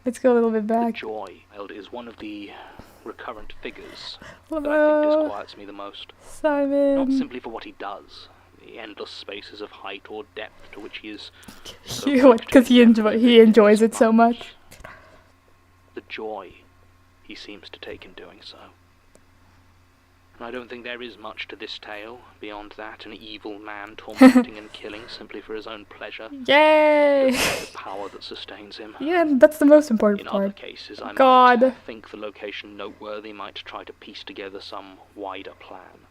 let's go a little bit back. The joy is one of the recurrent figures that I think disquiets me the most. Simon. Not simply for what he does, the endless spaces of height or depth to which he is because he enjoys it so much. The joy he seems to take in doing so. And I don't think there is much to this tale beyond that, an evil man tormenting and killing simply for his own pleasure. Yay! The power that sustains him. Yeah, that's the most important part. In other cases, I might think the location noteworthy, might try to piece together some wider plan.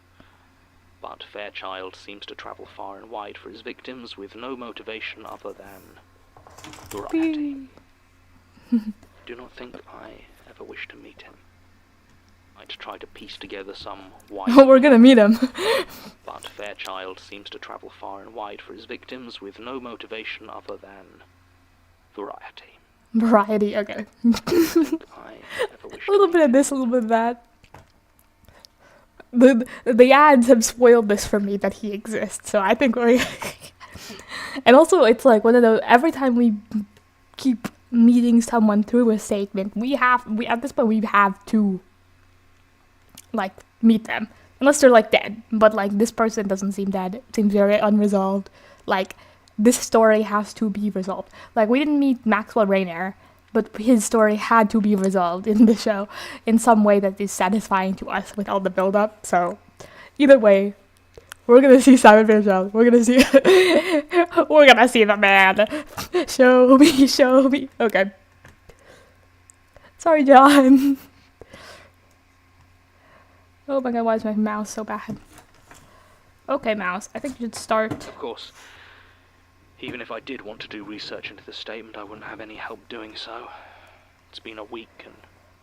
But Fairchild seems to travel far and wide for his victims with no motivation other than variety. Do not think I ever wish to meet him. I'd try to piece together some wide... Oh, we're gonna meet him. But Fairchild seems to travel far and wide for his victims with no motivation other than variety. Variety, okay. A little bit of this, a little bit of that. The ads have spoiled this for me that he exists, so I think we're... And also, it's like one of those, every time we keep meeting someone through a statement, at this point we have to, like, meet them. Unless they're, like, dead. But, like, this person doesn't seem dead. It seems very unresolved. Like, this story has to be resolved. Like, we didn't meet Maxwell Rayner, but his story had to be resolved in the show in some way that is satisfying to us with all the build-up. So, either way, we're gonna see Simon Fairchild. We're gonna see the man. Show me. Okay. Sorry, John. Oh my god, why is my mouse so bad? Okay, mouse, I think you should start. Of course, even if I did want to do research into the statement, I wouldn't have any help doing so. It's been a week, and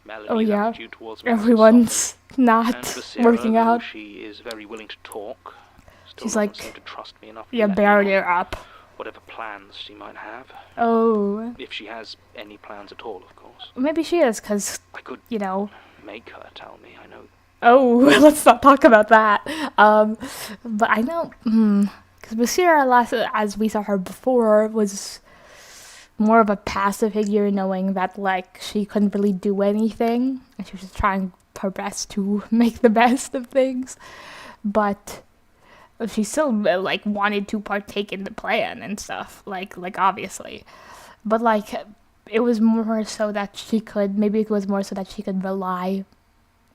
Melanie's attitude towards me everyone's not Basira, working out. She is very willing to talk. She's like, seem to trust me enough barrier up. Whatever plans she might have. Oh. If she has any plans at all, of course. Maybe she is, because, make her tell me, I know. Oh, let's not talk about that. But I know, because Basira, as we saw her before, was more of a passive figure, knowing that, like, she couldn't really do anything, and she was just trying her best to make the best of things. But she still, like, wanted to partake in the plan and stuff, like, obviously. But, like, it was more so that she could, maybe it was more so that she could rely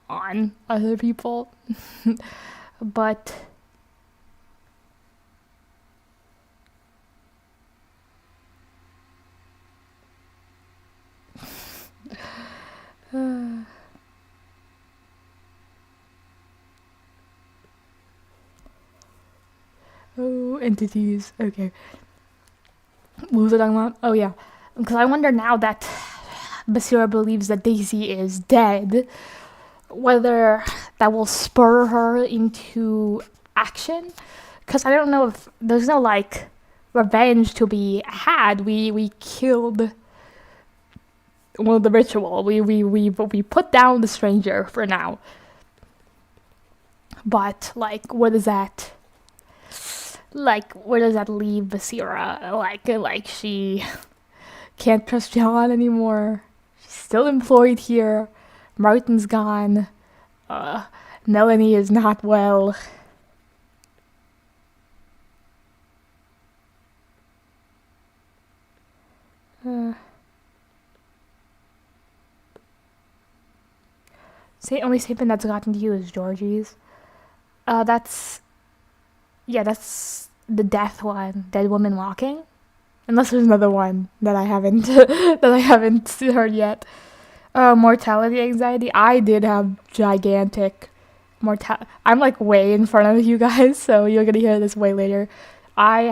on other people. But oh, entities. Okay. What was I talking about? Oh yeah, because I wonder now that Basira believes that Daisy is dead, whether that will spur her into action. Because I don't know if there's no, like, revenge to be had. We killed, well, the ritual. We put down the stranger for now. But, like, where does that leave Basira? Like she can't trust John anymore. She's still employed here. Martin's gone. Melanie is not well. Only statement that's gotten to you is Georgie's. That's the death one. Dead woman walking. Unless there's another one that I haven't heard yet. Mortality anxiety. I did have gigantic I'm like way in front of you guys, so you're gonna hear this way later. I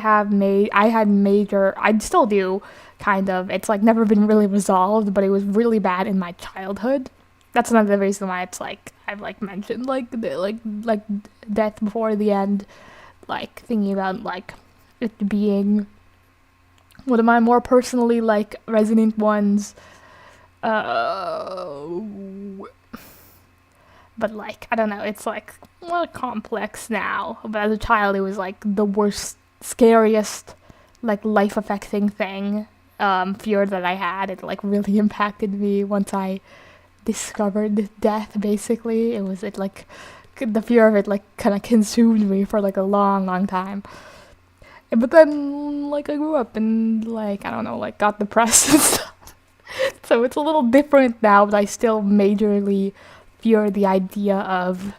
still do, kind of. It's like never been really resolved, but it was really bad in my childhood. That's another reason why it's like I've like mentioned like death before the end, like thinking about like it being one of my more personally like resonant ones. But like I don't know, it's like more complex now. But as a child, it was like the worst, scariest, like life affecting thing, fear that I had. It like really impacted me once I discovered death. Basically, the fear of it like kind of consumed me for like a long time. But then like I grew up and like I don't know, like got depressed and stuff. So it's a little different now, but I still majorly fear the idea of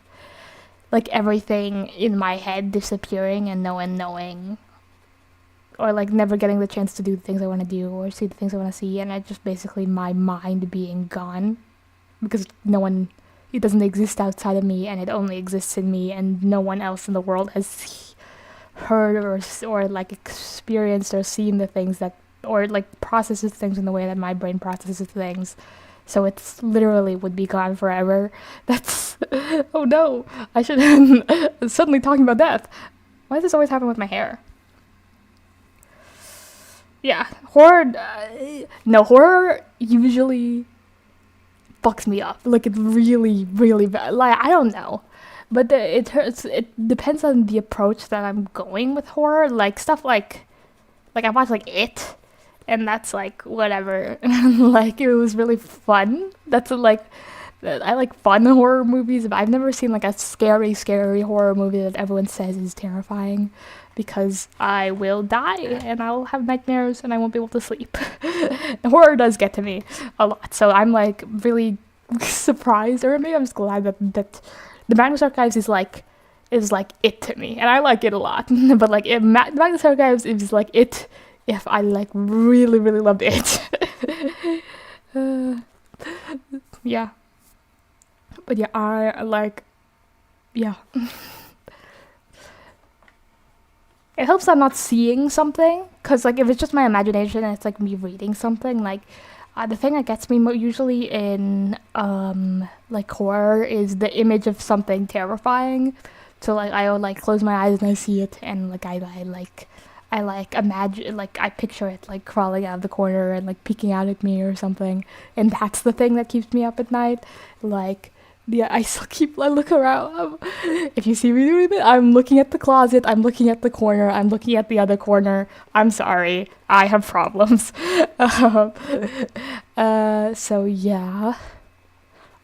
like everything in my head disappearing and no one knowing, or like never getting the chance to do the things I want to do or see the things I want to see, and it's just basically my mind being gone because no one it doesn't exist outside of me, and it only exists in me, and no one else in the world has heard or like experienced or seen the things that, or like processes things in the way that my brain processes things. So it's literally would be gone forever. That's oh no, I should suddenly talking about death. Why does this always happen with my hair? Yeah, horror. No, horror usually fucks me up. Like, it's really, really bad. Like, I don't know, but it hurts. It depends on the approach that I'm going with horror. Like stuff like I watched like It, and that's like whatever. Like, it was really fun. That's like. I like fun horror movies, but I've never seen like a scary horror movie that everyone says is terrifying, because I will die and I'll have nightmares and I won't be able to sleep. Horror does get to me a lot, so I'm like really surprised, or maybe I'm just glad that the Magnus Archives is like It to me, and I like it a lot. But like Magnus Archives is like It if I like really loved It. Yeah. But yeah, I like, yeah. It helps that I'm not seeing something, because like if it's just my imagination and it's like me reading something, like the thing that gets me usually in like horror is the image of something terrifying. So like I will like close my eyes and I see it, and like I imagine, like I picture it like crawling out of the corner and like peeking out at me or something, and that's the thing that keeps me up at night. Like, yeah, I look around. If you see me doing it, I'm looking at the closet, I'm looking at the corner, I'm looking at the other corner. I'm sorry, I have problems. So yeah.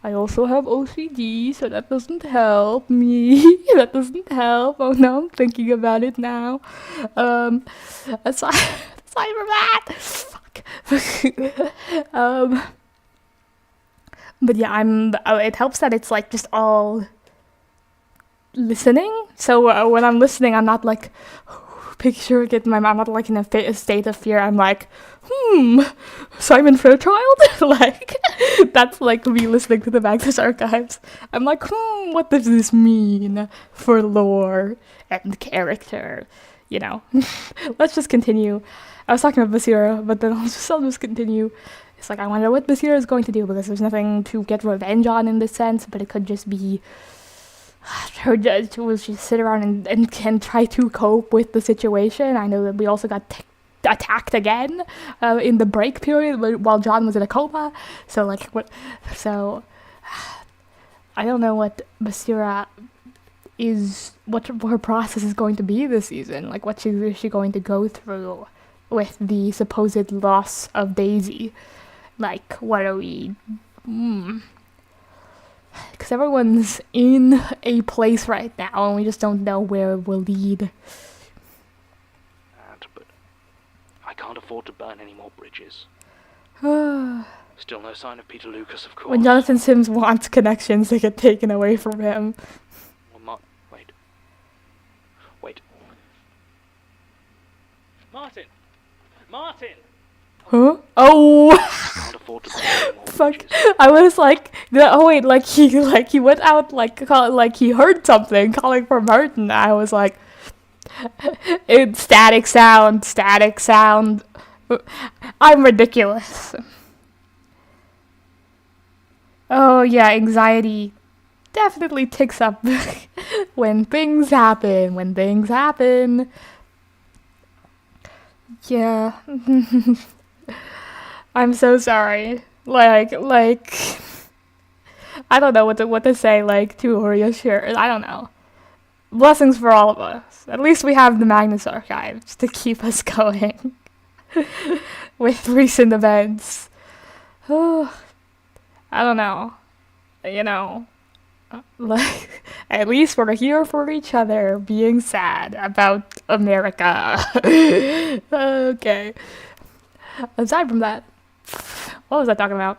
I also have OCD, so that doesn't help me. That doesn't help. Oh no, I'm thinking about it now. Aside from that, fuck. But yeah, it helps that it's like just all listening. So when I'm listening, I'm not like picturing it in my mind. I'm not like in a state of fear. I'm like, Simon Fairchild? Like, that's like me listening to the Magnus Archives. I'm like, what does this mean for lore and character? You know, let's just continue. I was talking about Basira, but then I'll just continue. It's like, I wonder what Basira is going to do, because there's nothing to get revenge on in this sense, but it could just be her will she sit around and can try to cope with the situation. I know that we also got attacked again in the break period while John was in a coma. So like so I don't know what Basira is, what her process is going to be this season. Like, what is she going to go through with the supposed loss of Daisy? Like, what are we? Because everyone's in a place right now, and we just don't know where it will lead. But I can't afford to burn any more bridges. Still no sign of Peter Lucas, of course. When Jonathan Sims wants connections, they get taken away from him. Well, Wait. Martin! Huh? Oh! Fuck! I was like, oh wait, like he went out like he heard something calling for Martin. I was like, it's static sound. I'm ridiculous. Oh yeah, anxiety definitely ticks up when things happen. Yeah. I'm so sorry. Like I don't know what to say, like, to reassure. I don't know. Blessings for all of us. At least we have the Magnus Archives to keep us going with recent events. I don't know. You know, like, at least we're here for each other, being sad about America. Okay. Aside from that, what was I talking about?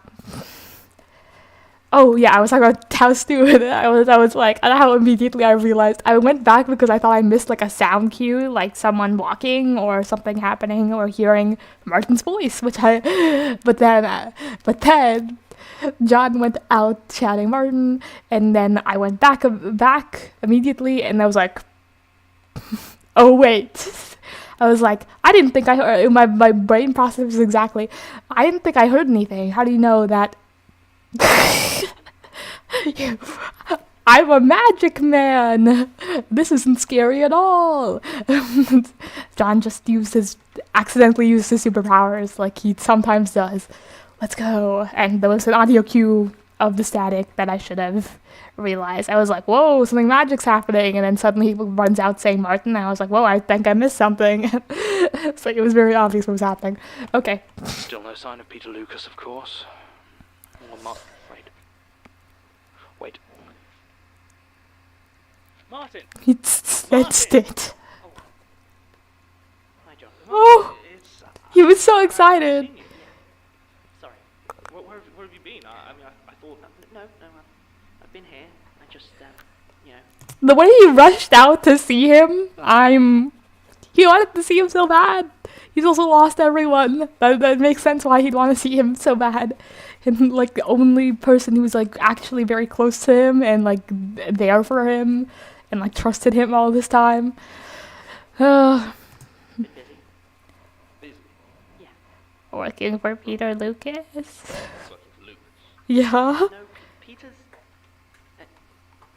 Oh yeah, I was talking about how stupid I was like, and how immediately I realized I went back because I thought I missed like a sound cue, like someone walking or something happening, or hearing Martin's voice, but then John went out chatting Martin, and then I went back immediately, and I was like, oh wait. I was like, I didn't think I heard, my brain processes exactly, I didn't think I heard anything. How do you know that? I'm a magic man. This isn't scary at all. John just accidentally used his superpowers like he sometimes does. Let's go. And there was an audio cue of the static that I should have realized. I was like, whoa, something magic's happening. And then suddenly he runs out saying Martin. And I was like, whoa, I think I missed something. It's like it was very obvious what was happening. Okay. Still no sign of Peter Lucas, of course. Wait. Martin! It's it. Oh. Hi, John. Oh! He was so excited. Sorry. Where have you been? I thought... No, I've been here. I just, The way he rushed out to see him, he wanted to see him so bad. He's also lost everyone. That makes sense why he'd want to see him so bad. And, like, the only person who was, like, actually very close to him and, like, there for him and, like, trusted him all this time. busy. Yeah. Working for Peter Lucas. Working for Lucas. Yeah. No, Peter's...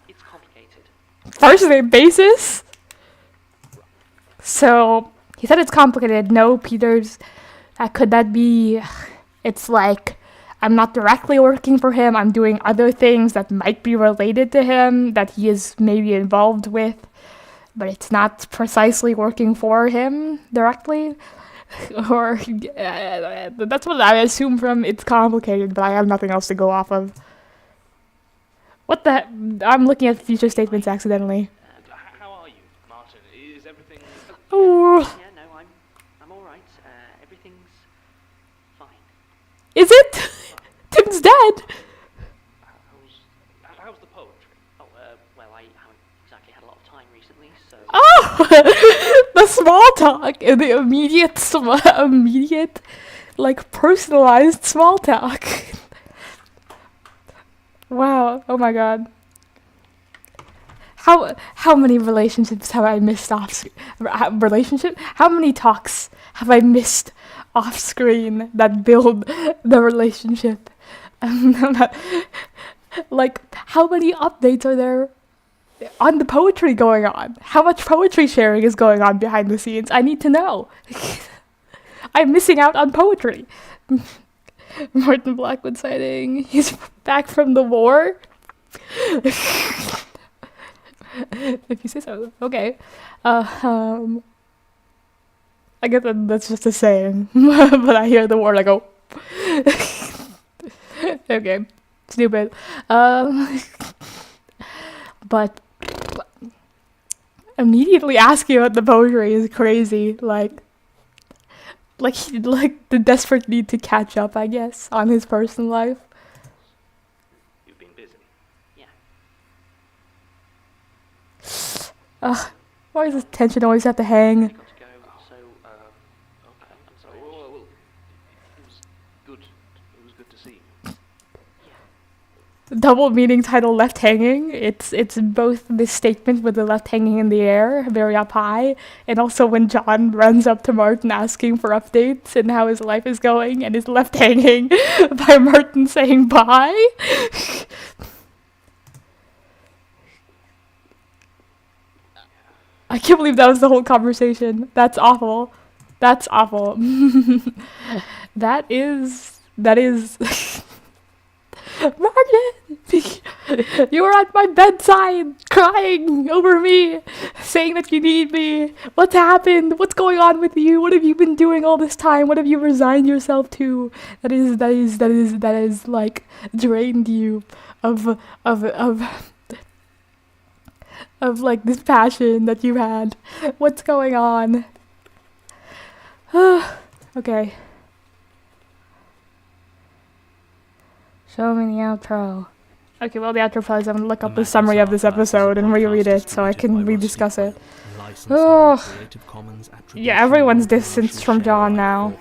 it's complicated. First name basis? So, he said it's complicated. No, Peter's... could that be... It's like... I'm not directly working for him. I'm doing other things that might be related to him, that he is maybe involved with. But it's not precisely working for him directly. Or... that's what I assume from it's complicated, but I have nothing else to go off of. What the heck? I'm looking at future statements accidentally. How are you, Martin? Is everything... Oh. Yeah, no, I'm alright. Everything's fine. Is it? Tim's dead. How's the poetry? Oh, well, I haven't exactly had a lot of time recently, so... Oh! The small talk. The immediate, like, personalized small talk. Wow. Oh my god. How many relationships have I missed off relationship? How many talks have I missed off screen that build the relationship? Like, how many updates are there on the poetry going on? How much poetry sharing is going on behind the scenes? I need to know. I'm missing out on poetry. Martin Blackwood sighting. He's back from the war. If you say so. Okay. I guess that's just a saying. But I hear the word, I go... Okay. Stupid. But... immediately asking about the poetry is crazy. Like the desperate need to catch up, I guess, on his personal life. You've been busy. Yeah. Why does this tension always have to hang? Got to go, so, okay, I'm sorry. Well, it was good. It was good to see you. Double meaning title left hanging. It's both this statement with the left hanging in the air, very up high, and also when John runs up to Martin asking for updates and how his life is going, and is left hanging by Martin saying bye. I can't believe that was the whole conversation. That's awful. That's awful. That is... Martin! You were at my bedside, crying over me, saying that you need me. What's happened? What's going on with you? What have you been doing all this time? What have you resigned yourself to? That is like drained you of like this passion that you had. What's going on? Okay. Show me the outro. Okay, well, the outro plays. I'm gonna look up the summary of this episode and reread it so I can rediscuss it. Oh, yeah, everyone's distanced from John now.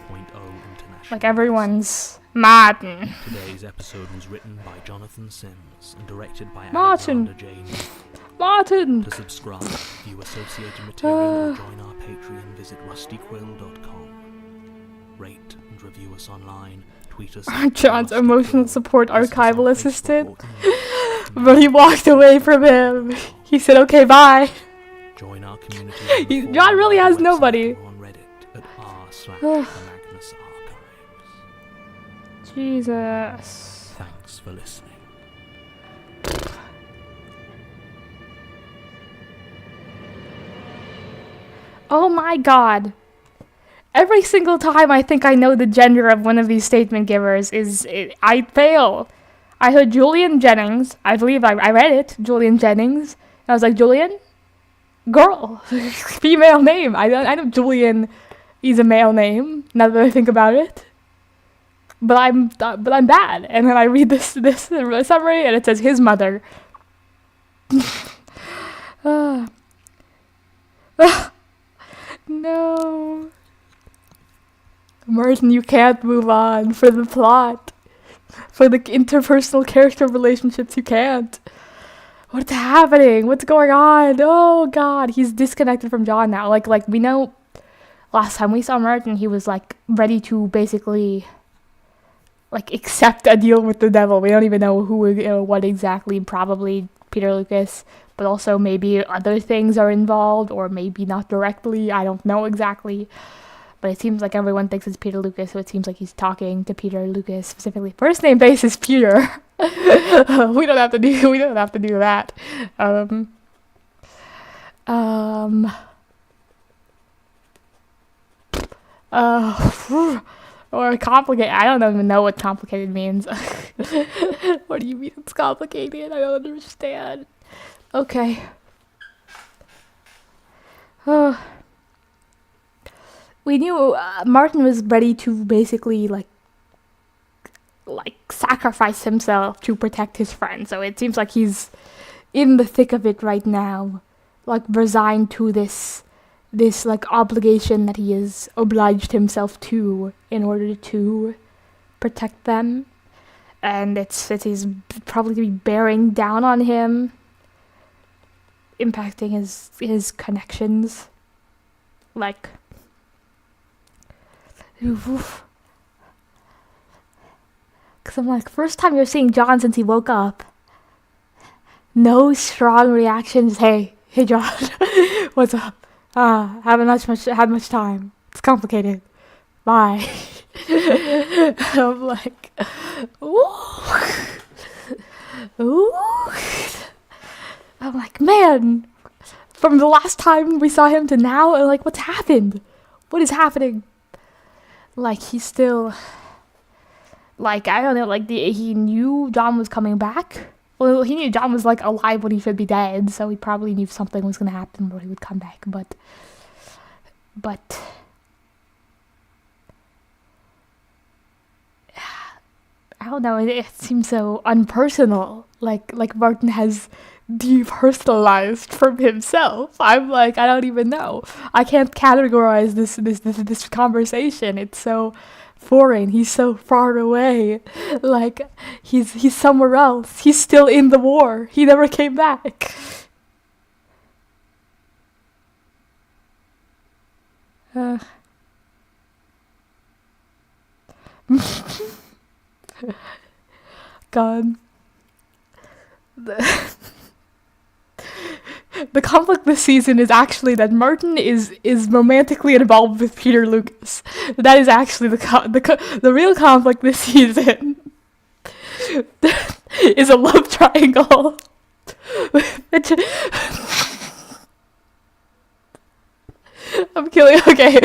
Like, everyone's Martin. Today's episode was written by Jonathan Sims and directed by Martin. Alexander J. Martin. To subscribe, view associated material, or join our Patreon, visit rustyquill.com. Rate and review us online. Tweet us. John's emotional support archival assistant. But he walked away from him. He said, "Okay, bye." Join our community. John really has nobody. On Reddit at r/themagnusarchives. Jesus. Thanks for listening. Oh my god. Every single time I think I know the gender of one of these statement givers I fail. I heard Julian Jennings. I believe I read it. Julian Jennings. And I was like, Julian? Girl. Female name. I know Julian is a male name, now that I think about it. But I'm bad. And then I read this summary and it says his mother. No. Martin, you can't move on for the plot. For the interpersonal character relationships, you can't. What's happening? What's going on? Oh god, he's disconnected from John now. Like we know last time we saw Martin, he was like ready to basically like accept a deal with the devil. We don't even know what exactly, probably Peter Lucas, but also maybe other things are involved, or maybe not directly. I don't know exactly. But it seems like everyone thinks it's Peter Lucas, so it seems like he's talking to Peter Lucas specifically. First name basis Peter. We don't have to do that. Or complicated. I don't even know what complicated means. What do you mean it's complicated? I don't understand. Okay. We knew Martin was ready to basically like sacrifice himself to protect his friend. So it seems like he's in the thick of it right now, like resigned to this like obligation that he has obliged himself to in order to protect them. And he's probably to be bearing down on him, impacting his connections. Like, because I'm like, first time you're seeing John since he woke up. No strong reactions. Hey John, what's up? Haven't had much time. It's complicated. Bye. I'm like, ooh. I'm like, man, from the last time we saw him to now, and like, what's happened? What is happening? Like, he's still, like, I don't know, like, he knew John was coming back. Well, he knew John was, like, alive when he should be dead, so he probably knew something was going to happen where he would come back, but, I don't know, it seems so unpersonal, like Martin has depersonalized from himself. I'm like, I don't even know. I can't categorize this conversation. It's so foreign. He's so far away. Like, he's somewhere else. He's still in the war. He never came back. God. The conflict this season is actually that Martin is romantically involved with Peter Lucas. That is actually the real conflict this season. Is a love triangle. I'm killing. Okay.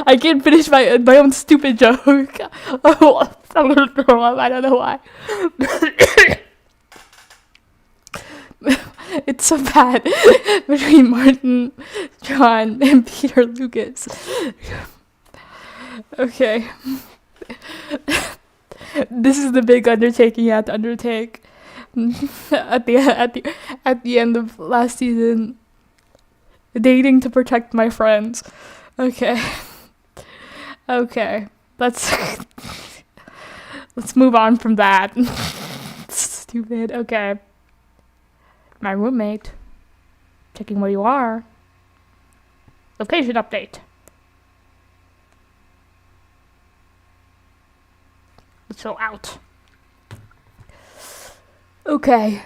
I can't finish my own stupid joke. Oh, I'm gonna throw up. I don't know why. It's so bad between Martin, John, and Peter Lucas. Okay. This is the big undertaking you have to undertake. At the end of last season. Dating to protect my friends. Okay. let's let's move on from that. Stupid. Okay. My roommate. Checking where you are. Location update. So out. Okay.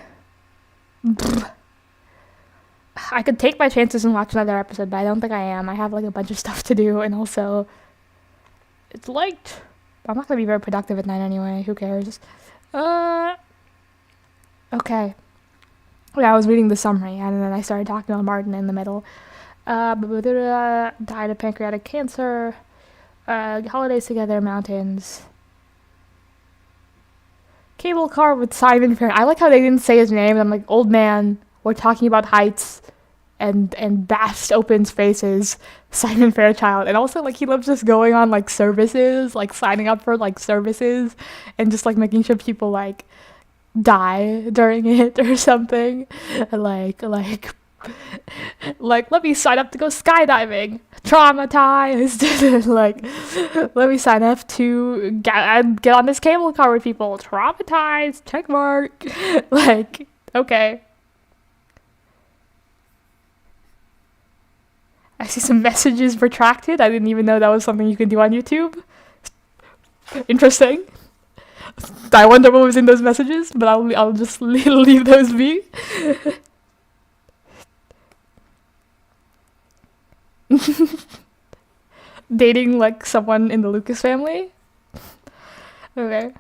I could take my chances and watch another episode, but I don't think I am. I have like a bunch of stuff to do, and also it's late. I'm not gonna be very productive at night anyway. Who cares? Okay. Yeah, I was reading the summary, and then I started talking about Martin in the middle. Died of pancreatic cancer. Holidays together, mountains. Cable car with Simon Fair. I like how they didn't say his name. I'm like, old man, we're talking about heights and vast open spaces. Simon Fairchild. And also, like, he loves just going on, like, services, like, signing up for, like, services, and just, like, making sure people, like, die during it or something. Like, let me sign up to go skydiving. Traumatized. Like, let me sign up to get on this cable car with people. Traumatized. Check mark. Like, okay. I see some messages retracted. I didn't even know that was something you could do on YouTube. Interesting. I wonder what was in those messages, but I'll just leave those be. Dating like someone in the Lucas family. Okay.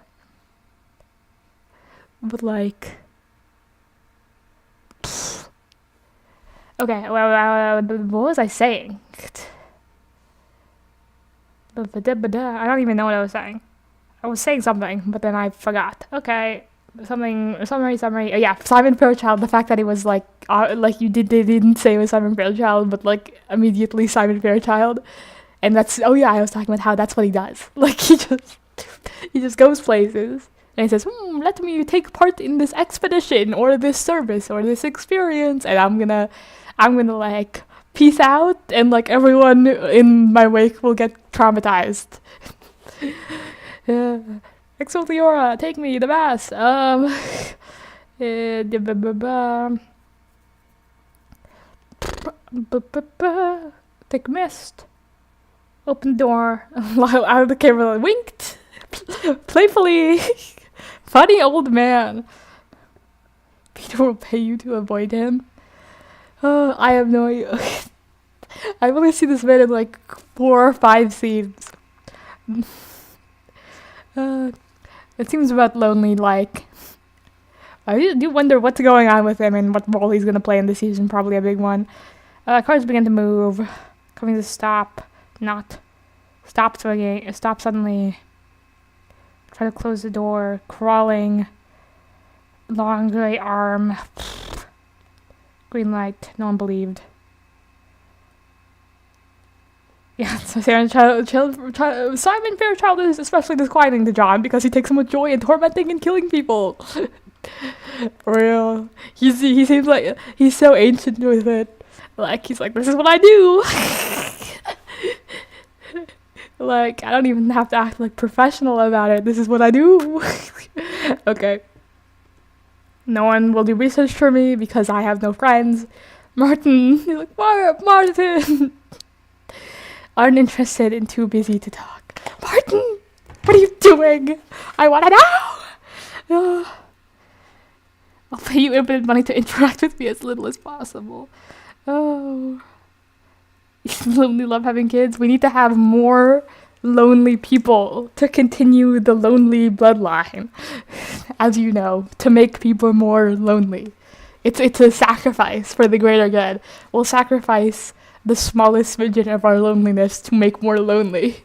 But like, okay, well, what was I saying? I don't even know what I was saying. I was saying something, but then I forgot. Okay, summary. Oh, yeah, Simon Fairchild. The fact that he was like they didn't say it was Simon Fairchild, but like immediately Simon Fairchild, and that's I was talking about how that's what he does. Like he just goes places and he says, "Let me take part in this expedition or this service or this experience," and I'm gonna like peace out, and like everyone in my wake will get traumatized. Exultiora, take me, the mass. Take mist. Open door. Out of the camera, winked. Playfully. Funny old man. Peter will pay you to avoid him. I have no idea. I've only seen this man in like 4 or 5 scenes. It seems about lonely, like. I do wonder what's going on with him and what role he's going to play in the season. Probably a big one. Cars begin to move. Coming to stop. Not. Stop swinging. Stop suddenly. Try to close the door. Crawling. Long gray arm. Green light. No one believed. Yeah, so Simon Fairchild is especially disquieting to John because he takes so much joy in tormenting and killing people. For real. He seems like he's so ancient with it. Like, he's like, this is what I do. Like, I don't even have to act like professional about it. This is what I do. Okay. No one will do research for me because I have no friends. Martin. He's like, Martin. Aren't interested and too busy to talk. Martin! What are you doing? I want to know! I'll pay you infinite money to interact with me as little as possible. Oh. You only love having kids? We need to have more lonely people to continue the lonely bloodline. As you know, to make people more lonely. It's a sacrifice for the greater good. We'll sacrifice the smallest midget of our loneliness to make more lonely.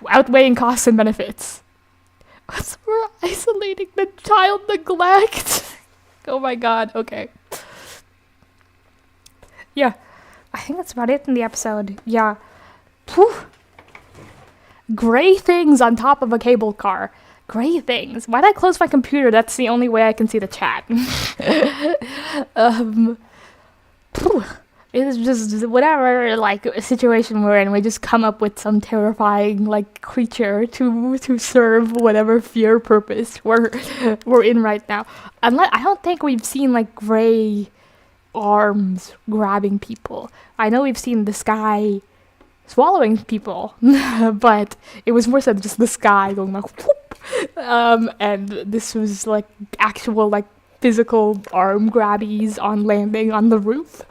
Outweighing costs and benefits. We're isolating the child neglect. Oh my god, okay. Yeah, I think that's about it in the episode. Yeah. Whew. Gray things on top of a cable car. Gray things. Why'd I close my computer? That's the only way I can see the chat. it's just whatever like situation we're in, we just come up with some terrifying like creature to serve whatever fear purpose we're in right now. Unless I don't think we've seen like gray arms grabbing people. I know we've seen the sky swallowing people, but it was more so just the sky going like whoop. And this was like actual like physical arm grabbies on landing on the roof.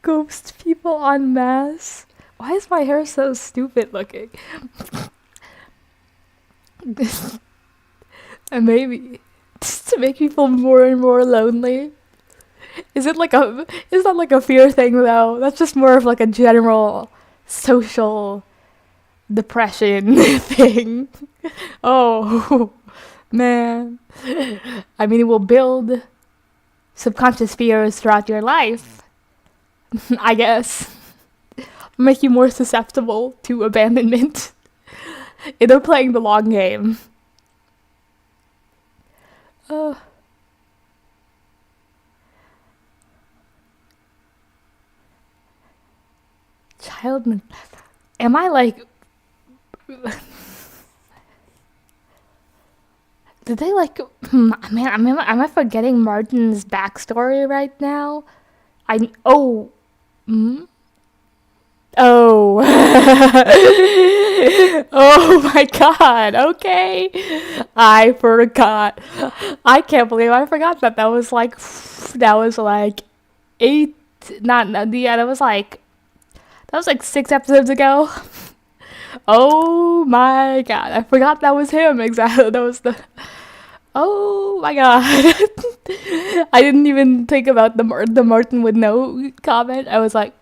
Ghost people en masse. Why is my hair so stupid looking? And maybe just to make me feel more and more lonely. Is that like a fear thing though? That's just more of like a general social depression thing. Oh man. I mean, it will build subconscious fears throughout your life. I guess. Make you more susceptible to abandonment. They're playing the long game. Child, am I like? Did they like? Man, am I forgetting Martin's backstory right now? Oh. Oh. Oh my god, okay. I forgot. I can't believe I forgot that. That was like 8, that was like 6 episodes ago. Oh my god, I forgot that was him, exactly. That was the... Oh my god. I didn't even think about the Martin with no comment. I was like...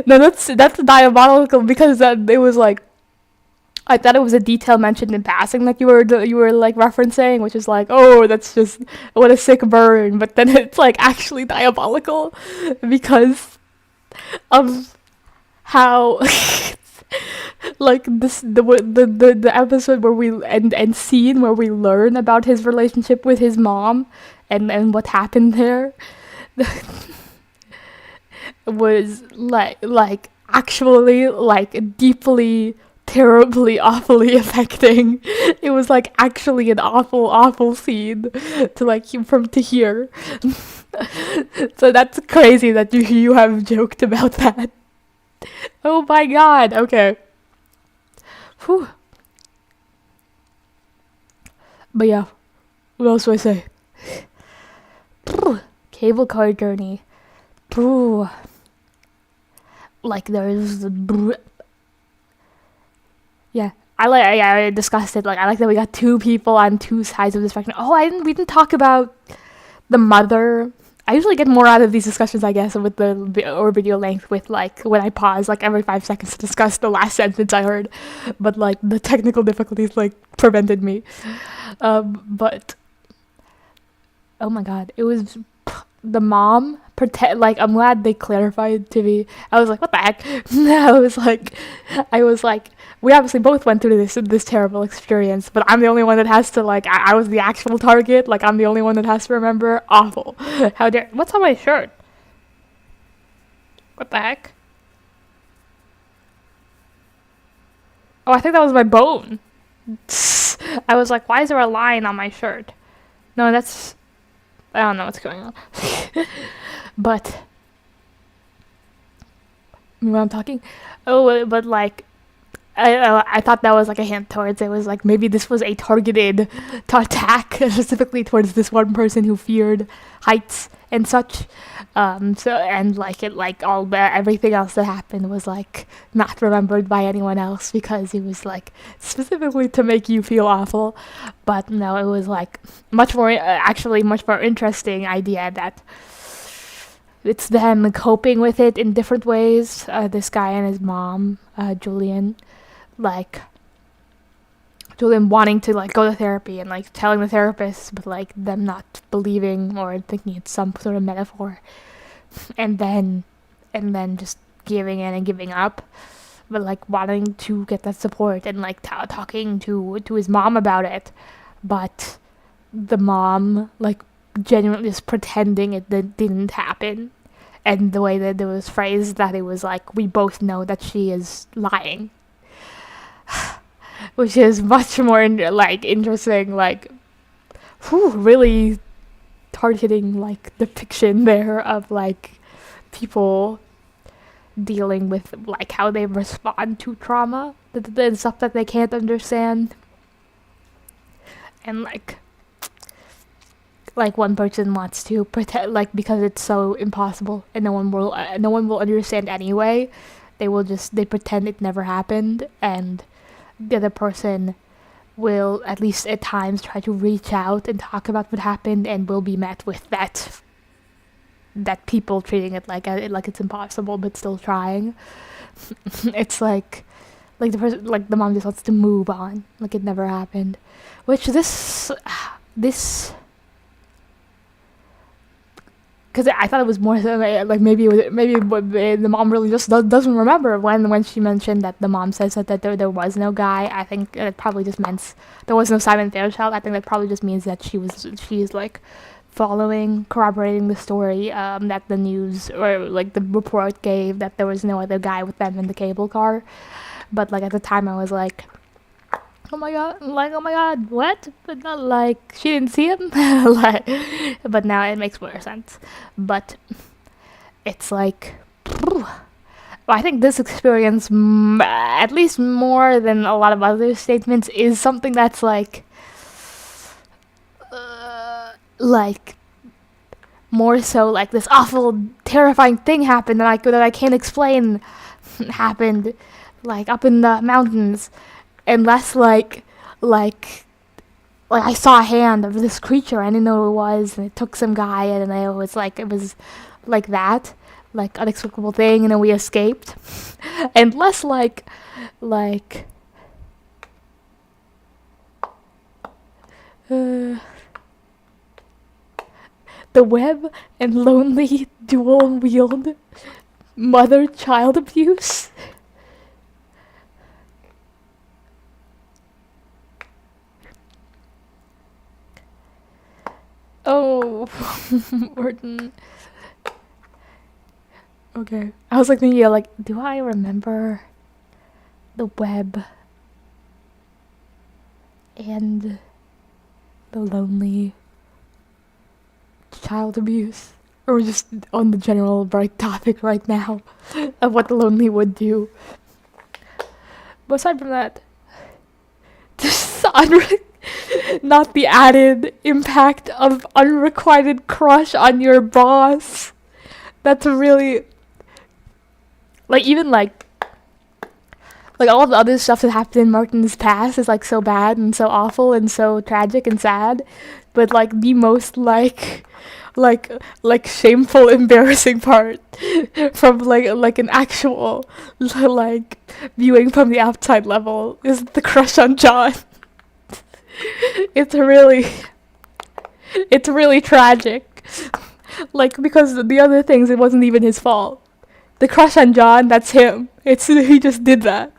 No, that's diabolical, because it was like, I thought it was a detail mentioned in passing that you were like referencing, which is like, oh, that's just what a sick burn. But then it's like actually diabolical because of how like the episode where we and scene where we learn about his relationship with his mom and what happened there. Was like actually like deeply, terribly, awfully affecting. It was like actually an awful scene to hear. So that's crazy that you have joked about that. Oh my god. Okay. Whew. But yeah, what else do I say? Cable car journey. Ooh. Like there's yeah, I discussed it. Like I like that we got 2 people on 2 sides of the spectrum. Oh, we didn't talk about the mother. I usually get more out of these discussions, I guess, with the video length, with like when I pause like every 5 seconds to discuss the last sentence I heard, but like the technical difficulties like prevented me. But oh my god, it was the mom. I'm glad they clarified to me. I was like, what the heck? I was like, we obviously both went through this terrible experience, but I'm the only one that has to like, I was the actual target. Like, I'm the only one that has to remember. Awful. How dare? What's on my shirt? What the heck? Oh, I think that was my bone. I was like, why is there a line on my shirt? No, that's... I don't know what's going on. But... When I'm talking? Oh, but like... I thought that was like a hint towards it. Was like maybe this was a targeted attack specifically towards this one person who feared heights and such. Everything else that happened was like not remembered by anyone else because it was like specifically to make you feel awful. But no, it was like much more interesting idea that it's them coping with it in different ways. This guy and his mom, Julian to them wanting to like go to therapy and like telling the therapist, but like them not believing or thinking it's some sort of metaphor, and then just giving in and giving up, but like wanting to get that support and like talking to his mom about it, but the mom like genuinely just pretending it didn't happen, and the way that it was phrased, that it was like, we both know that she is lying. Which is much more like interesting, like really hard-hitting like depiction there of like people dealing with like how they respond to trauma, the stuff that they can't understand, and like one person wants to pretend like, because it's so impossible and no one will understand anyway, they pretend it never happened, and the other person will at least at times try to reach out and talk about what happened, and will be met with that people treating it like it's impossible but still trying. It's like the person, like the mom just wants to move on like it never happened, which this because I thought it was more like maybe the mom really just doesn't remember when she mentioned that the mom says that there was no guy. I think it probably just meant there was no Simon Fairchild. I think that probably just means that she's like corroborating the story that the news or like the report gave, that there was no other guy with them in the cable car. But like at the time I was like, oh my god, what? But not like she didn't see him. Like, but now it makes more sense. But it's like, I think this experience, at least more than a lot of other statements, is something that's like more so like this awful, terrifying thing happened that I can't explain happened, like up in the mountains. And less like I saw a hand of this creature, I didn't know who it was, and it took some guy, and it was like that, like inexplicable thing, and then we escaped. And less like the web and lonely dual wield mother-child abuse. Oh, Morton. Okay. I was like thinking, like, do I remember the web and the lonely child abuse? Or just on the general bright topic right now of what the lonely would do? But aside from that, just not the added impact of unrequited crush on your boss. That's really like, even like all of the other stuff that happened in Martin's past is like so bad and so awful and so tragic and sad, but like the most like shameful, embarrassing part from like an actual like viewing from the outside level is the crush on John. It's really tragic. Like, because the other things, it wasn't even his fault. The crush on John, that's him. He just did that.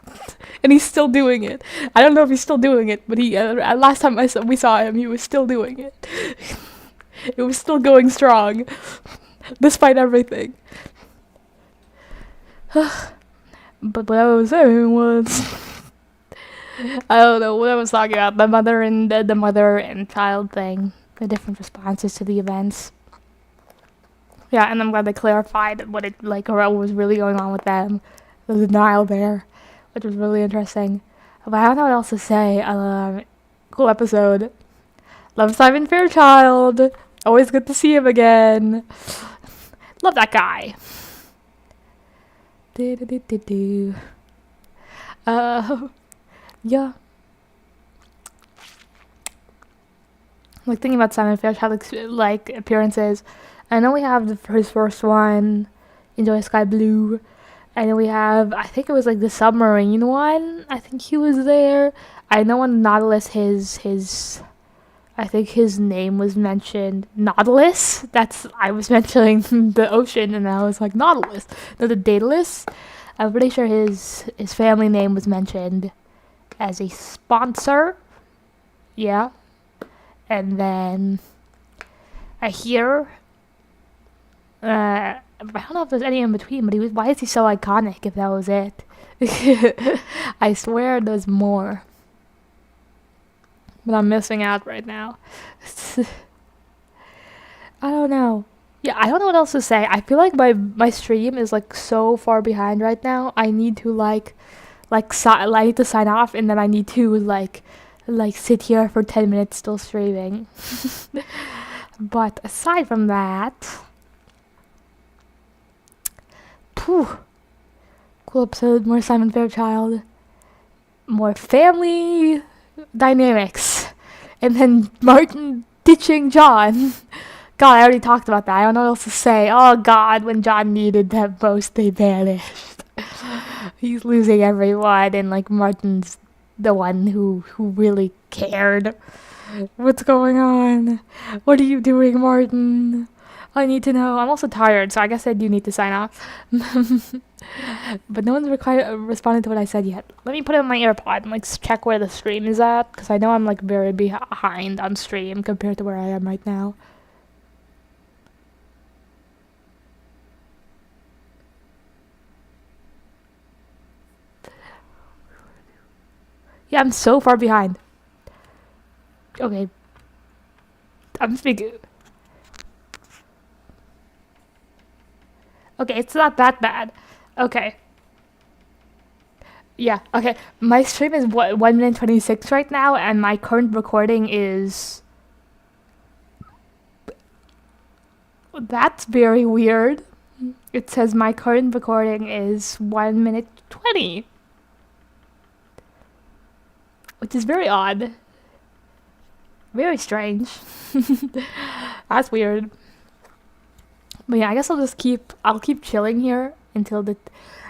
And he's still doing it. I don't know if he's still doing it, but last time we saw him, he was still doing it. It was still going strong, despite everything. But what I was saying was, I don't know what I was talking about. The mother and child thing, the different responses to the events. Yeah, and I'm glad they clarified what was really going on with them. The denial there, which was really interesting. But I don't know what else to say. Cool episode. Love Simon Fairchild. Always good to see him again. Love that guy. Yeah. Like, thinking about Simon Fairchild, like, appearances. I know we have his first one, Enjoy Sky Blue, And we have, I think it was like the submarine one. I think he was there. I know on Nautilus I think his name was mentioned. Nautilus? I was mentioning the ocean and I was like, Nautilus. No, the Daedalus. I'm pretty sure his family name was mentioned as a sponsor. Yeah. And then I hear, I don't know if there's any in between, but why is he so iconic if that was it? I swear there's more. But I'm missing out right now. I don't know. Yeah, I don't know what else to say. I feel like my stream is like so far behind right now. I need to I need to sign off, and then I need to like sit here for 10 minutes still streaming. But aside from that, cool episode, more Simon Fairchild, more family dynamics, and then Martin ditching John. God, I already talked about that. I don't know what else to say. Oh God, when John needed them most, they vanished. He's losing everyone, and like Martin's the one who really cared. What's going on? What are you doing, Martin? I need to know. I'm also tired, so I guess I do need to sign off. But no one's responded to what I said yet. Let me put it in my AirPod and like check where the stream is at, because I know I'm like very behind on stream compared to where I am right now. Yeah, I'm so far behind. Okay. I'm speaking. Okay, it's not that bad. Okay. Yeah, okay. My stream is 1 minute 26 right now, and my current recording is... That's very weird. It says my current recording is 1 minute 20. Which is very odd. Very strange. That's weird. But yeah, I guess I'll keep chilling here until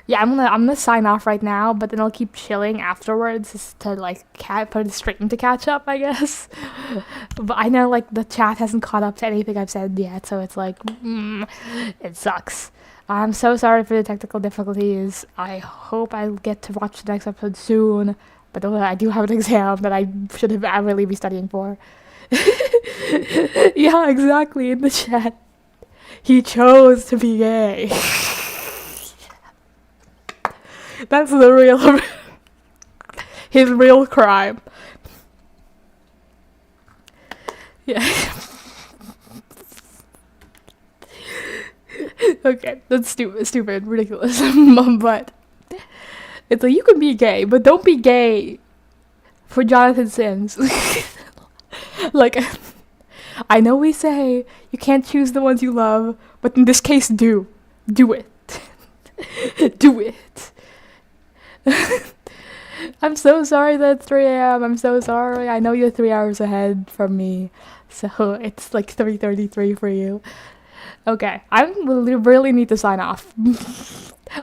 yeah, I'm gonna sign off right now, but then I'll keep chilling afterwards just to like for the stream to catch up, I guess. But I know like the chat hasn't caught up to anything I've said yet, so it's like it sucks. I'm so sorry for the technical difficulties. I hope I'll get to watch the next episode soon. But I do have an exam that I should really be studying for. Yeah, exactly, in the chat. He chose to be gay. That's the real... his real crime. Yeah. Okay, that's stupid, ridiculous. But... it's like, you can be gay, but don't be gay for Jonathan's sins. Like, I know we say you can't choose the ones you love, but in this case, do it. Do it. I'm so sorry that it's 3 a.m. I'm so sorry. I know you're 3 hours ahead from me, so it's like 3:33 for you. Okay, I really need to sign off.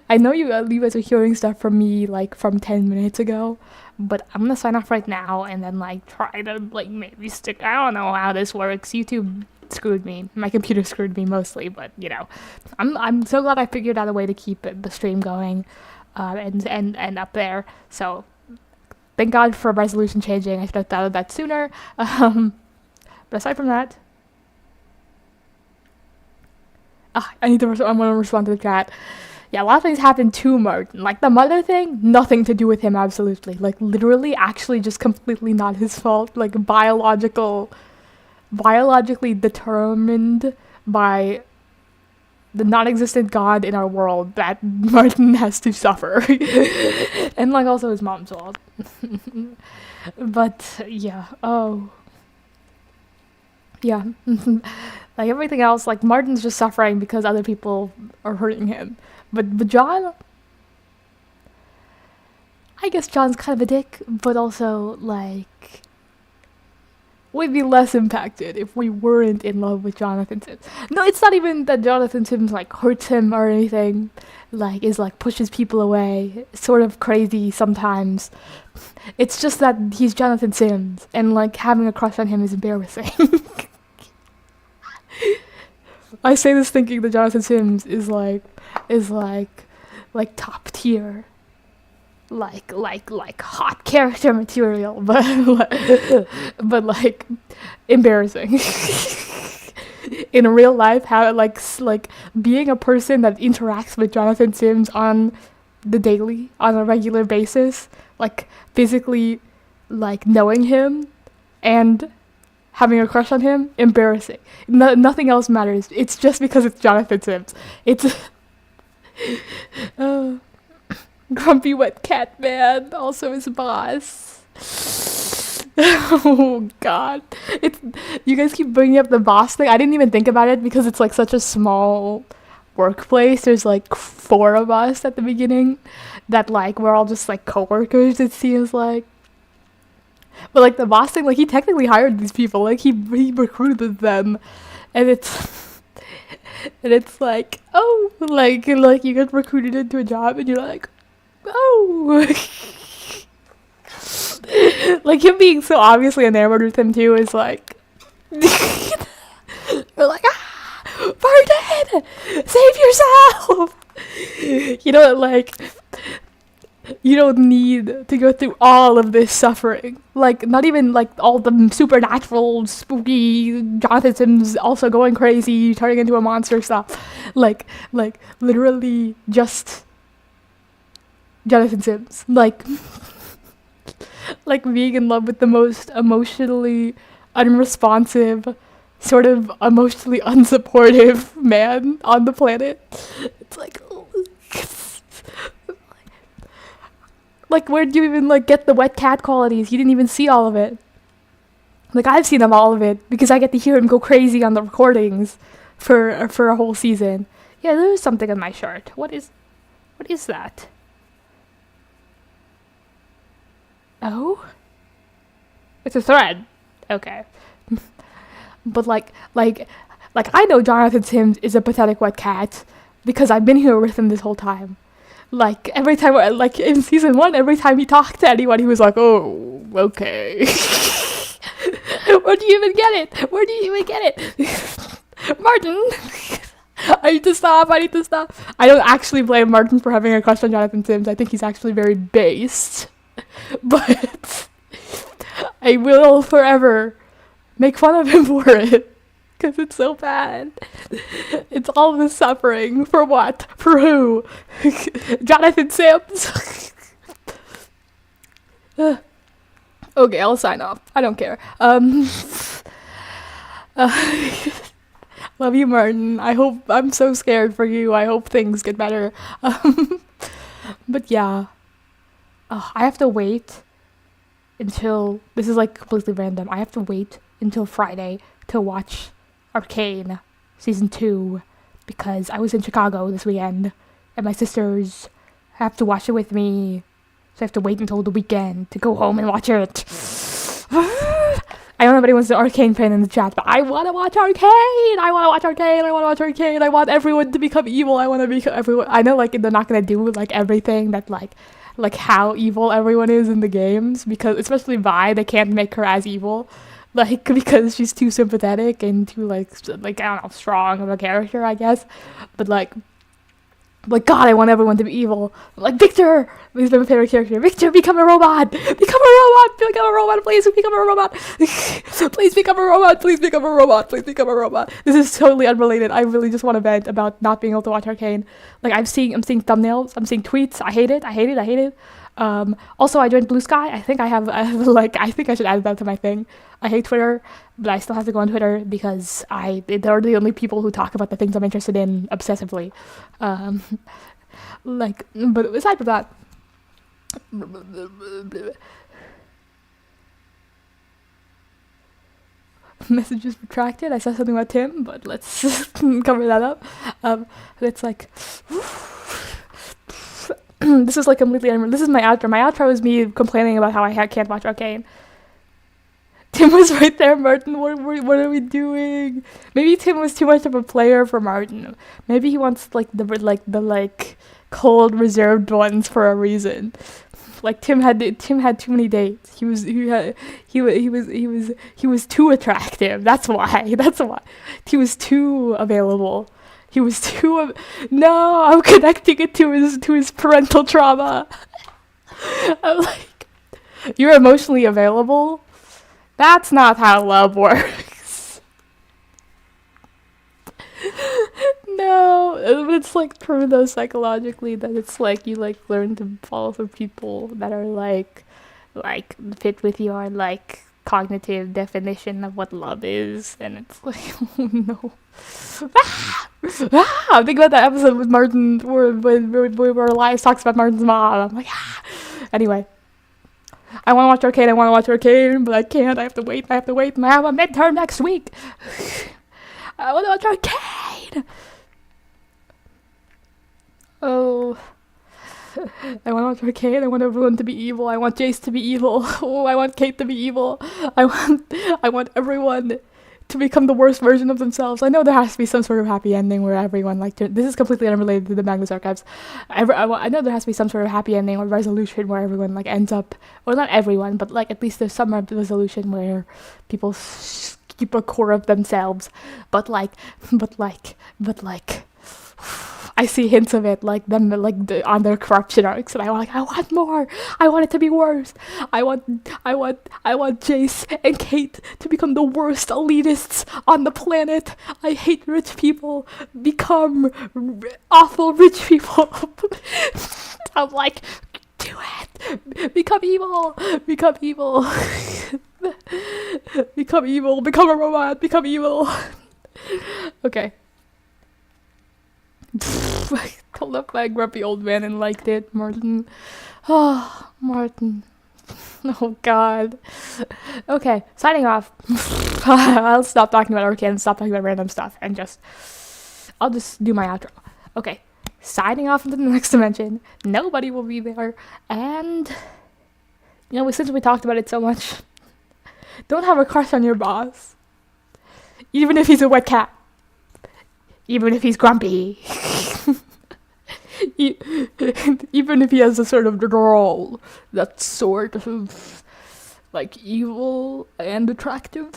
I know you guys are hearing stuff from me like from 10 minutes ago, but I'm gonna sign off right now and then like try to like maybe stick. I don't know how this works. YouTube screwed me. My computer screwed me mostly, but you know, I'm so glad I figured out a way to keep the stream going, and up there. So thank God for resolution changing. I should have thought of that sooner. But aside from that, I'm gonna respond to the chat. Yeah, a lot of things happened to Martin. Like, the mother thing, nothing to do with him, absolutely. Like, literally, actually just completely not his fault. Like, biologically determined by the non-existent God in our world that Martin has to suffer. And, like, also his mom's fault. But, yeah. Oh. Yeah. Like, everything else, like, Martin's just suffering because other people are hurting him. But John, I guess John's kind of a dick, but also, like, we'd be less impacted if we weren't in love with Jonathan Sims. No, it's not even that Jonathan Sims like hurts him or anything, like is like pushes people away, sort of crazy sometimes. It's just that he's Jonathan Sims and like having a crush on him is embarrassing. I say this thinking that Jonathan Sims is like top tier. Like hot character material, but like embarrassing. In real life, how like being a person that interacts with Jonathan Sims on a regular basis, like physically, like knowing him, and having a crush on him, embarrassing. Nothing else matters. It's just because it's Jonathan Sims. It's. Grumpy Wet Cat Man, also his boss. Oh god. You guys keep bringing up the boss thing. I didn't even think about it because it's like such a small workplace. There's like 4 of us at the beginning that like we're all just like coworkers, it seems like. But like the boss thing, like he technically hired these people. Like he recruited them. And it's like, oh, like you get recruited into a job and you're like, oh. Like him being so obviously enamored with him too is like we're like, Martin, save yourself. You know, like you don't need to go through all of this suffering. Like not even like all the supernatural spooky Jonathan Sims also going crazy, turning into a monster stuff. Like literally just Jonathan Sims, like being in love with the most emotionally unresponsive, sort of emotionally unsupportive man on the planet. It's like, like where do you even like get the wet cat qualities? You didn't even see all of it. Like I've seen all of it because I get to hear him go crazy on the recordings for a whole season. Yeah, there's something on my shirt. What is that? Oh? It's a thread. Okay. But like I know Jonathan Sims is a pathetic wet cat because I've been here with him this whole time. Like every time, like in season 1, every time he talked to anyone, he was like, "Oh, okay." Where do you even get it? Martin, I need to stop. I don't actually blame Martin for having a crush on Jonathan Sims. I think he's actually very based. But I will forever make fun of him for it because it's so bad. It's all this suffering for what? For who? Jonathan Sims. Okay, I'll sign off. I don't care. Love you, Martin. I'm so scared for you. I hope things get better. But yeah. I have to wait until, this is like completely random, I have to wait until Friday to watch Arcane Season 2 because I was in Chicago this weekend and my sisters have to watch it with me. So I have to wait until the weekend to go home and watch it. I don't know if anyone's an Arcane fan in the chat, but I want to watch Arcane! I want everyone to become evil. I want to become everyone. I know like they're not going to do like everything that like how evil everyone is in the games, because especially Vi, they can't make her as evil, like because she's too sympathetic and too like I don't know, strong of a character, I guess. But like God, I want everyone to be evil. Like Victor, he's my favorite character. Victor, become a robot, please become a robot, please become a robot, please become a robot. This is totally unrelated. I really just want to vent about not being able to watch Arcane. Like I'm seeing thumbnails, I'm seeing tweets. I hate it. Also, I joined Blue Sky. I think I should add that to my thing. I hate Twitter, but I still have to go on Twitter because they're the only people who talk about the things I'm interested in obsessively. But aside from that, messages retracted. I said something about Tim, but let's cover that up. It's like. This is like completely unreal. This is my outro. My outro is me complaining about how I can't watch Arcane. Tim was right there, Martin. What are we doing? Maybe Tim was too much of a player for Martin. Maybe he wants the cold reserved ones for a reason. Like Tim had too many dates. He was too attractive. That's why. He was too available. He was too. No, I'm connecting it to his parental trauma. I'm like, you're emotionally available? That's not how love works. No, it's like proven though psychologically that it's like you like learn to fall for people that are like fit with your like cognitive definition of what love is, and it's like, oh no. I'm thinking about that episode with Martin where Elias talks about Martin's mom. I'm like, Anyway. I want to watch Arcade, but I can't. I have to wait, and I have a midterm next week. I want to watch Arcade! Oh. I want to watch Arcade. I want everyone to be evil. I want Jace to be evil. Oh, I want Kate to be evil. I want everyone to become the worst version of themselves. I know there has to be some sort of happy ending where everyone, like, this is completely unrelated to the Magnus Archives. I know there has to be some sort of happy ending or resolution where everyone, like, ends up, or not everyone, but, like, at least there's some resolution where people keep a core of themselves. But I see hints of it, like them, like on their corruption arcs, and I want more. I want it to be worse. I want Jace and Kate to become the worst elitists on the planet. I hate rich people. Become awful rich people. I'm like, do it. Become evil. Become evil. Become evil. Become a robot. Become evil. Okay. I told up my grumpy old man and liked it, Martin. Oh, Martin. Oh, God. Okay, signing off. I'll stop talking about Arcane and stop talking about random stuff and I'll just do my outro. Okay, signing off into the next dimension. Nobody will be there. And, since we talked about it so much, don't have a crush on your boss. Even if he's a wet cat. Even if he's grumpy. Even if he has a sort of drawl that's sort of like evil and attractive.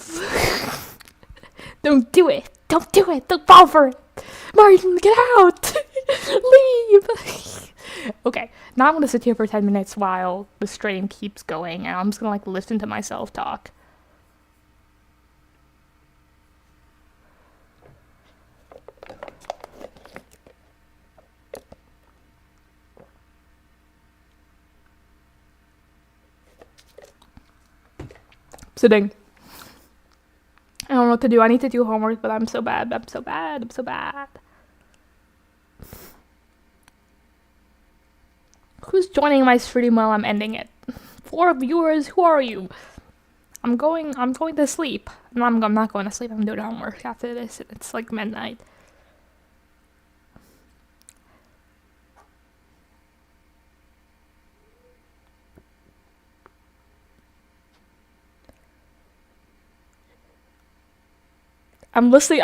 Don't do it. Don't do it. Don't fall for it. Martin, get out. Leave. Okay, now I'm going to sit here for 10 minutes while the stream keeps going, and I'm just going to listen to myself talk. Sitting. I don't know what to do. I need to do homework, but I'm so bad. Who's joining my stream while I'm ending it? 4 viewers, who are you? I'm going to sleep. No, I'm not going to sleep. I'm doing homework after this. It's like midnight. I'm listening.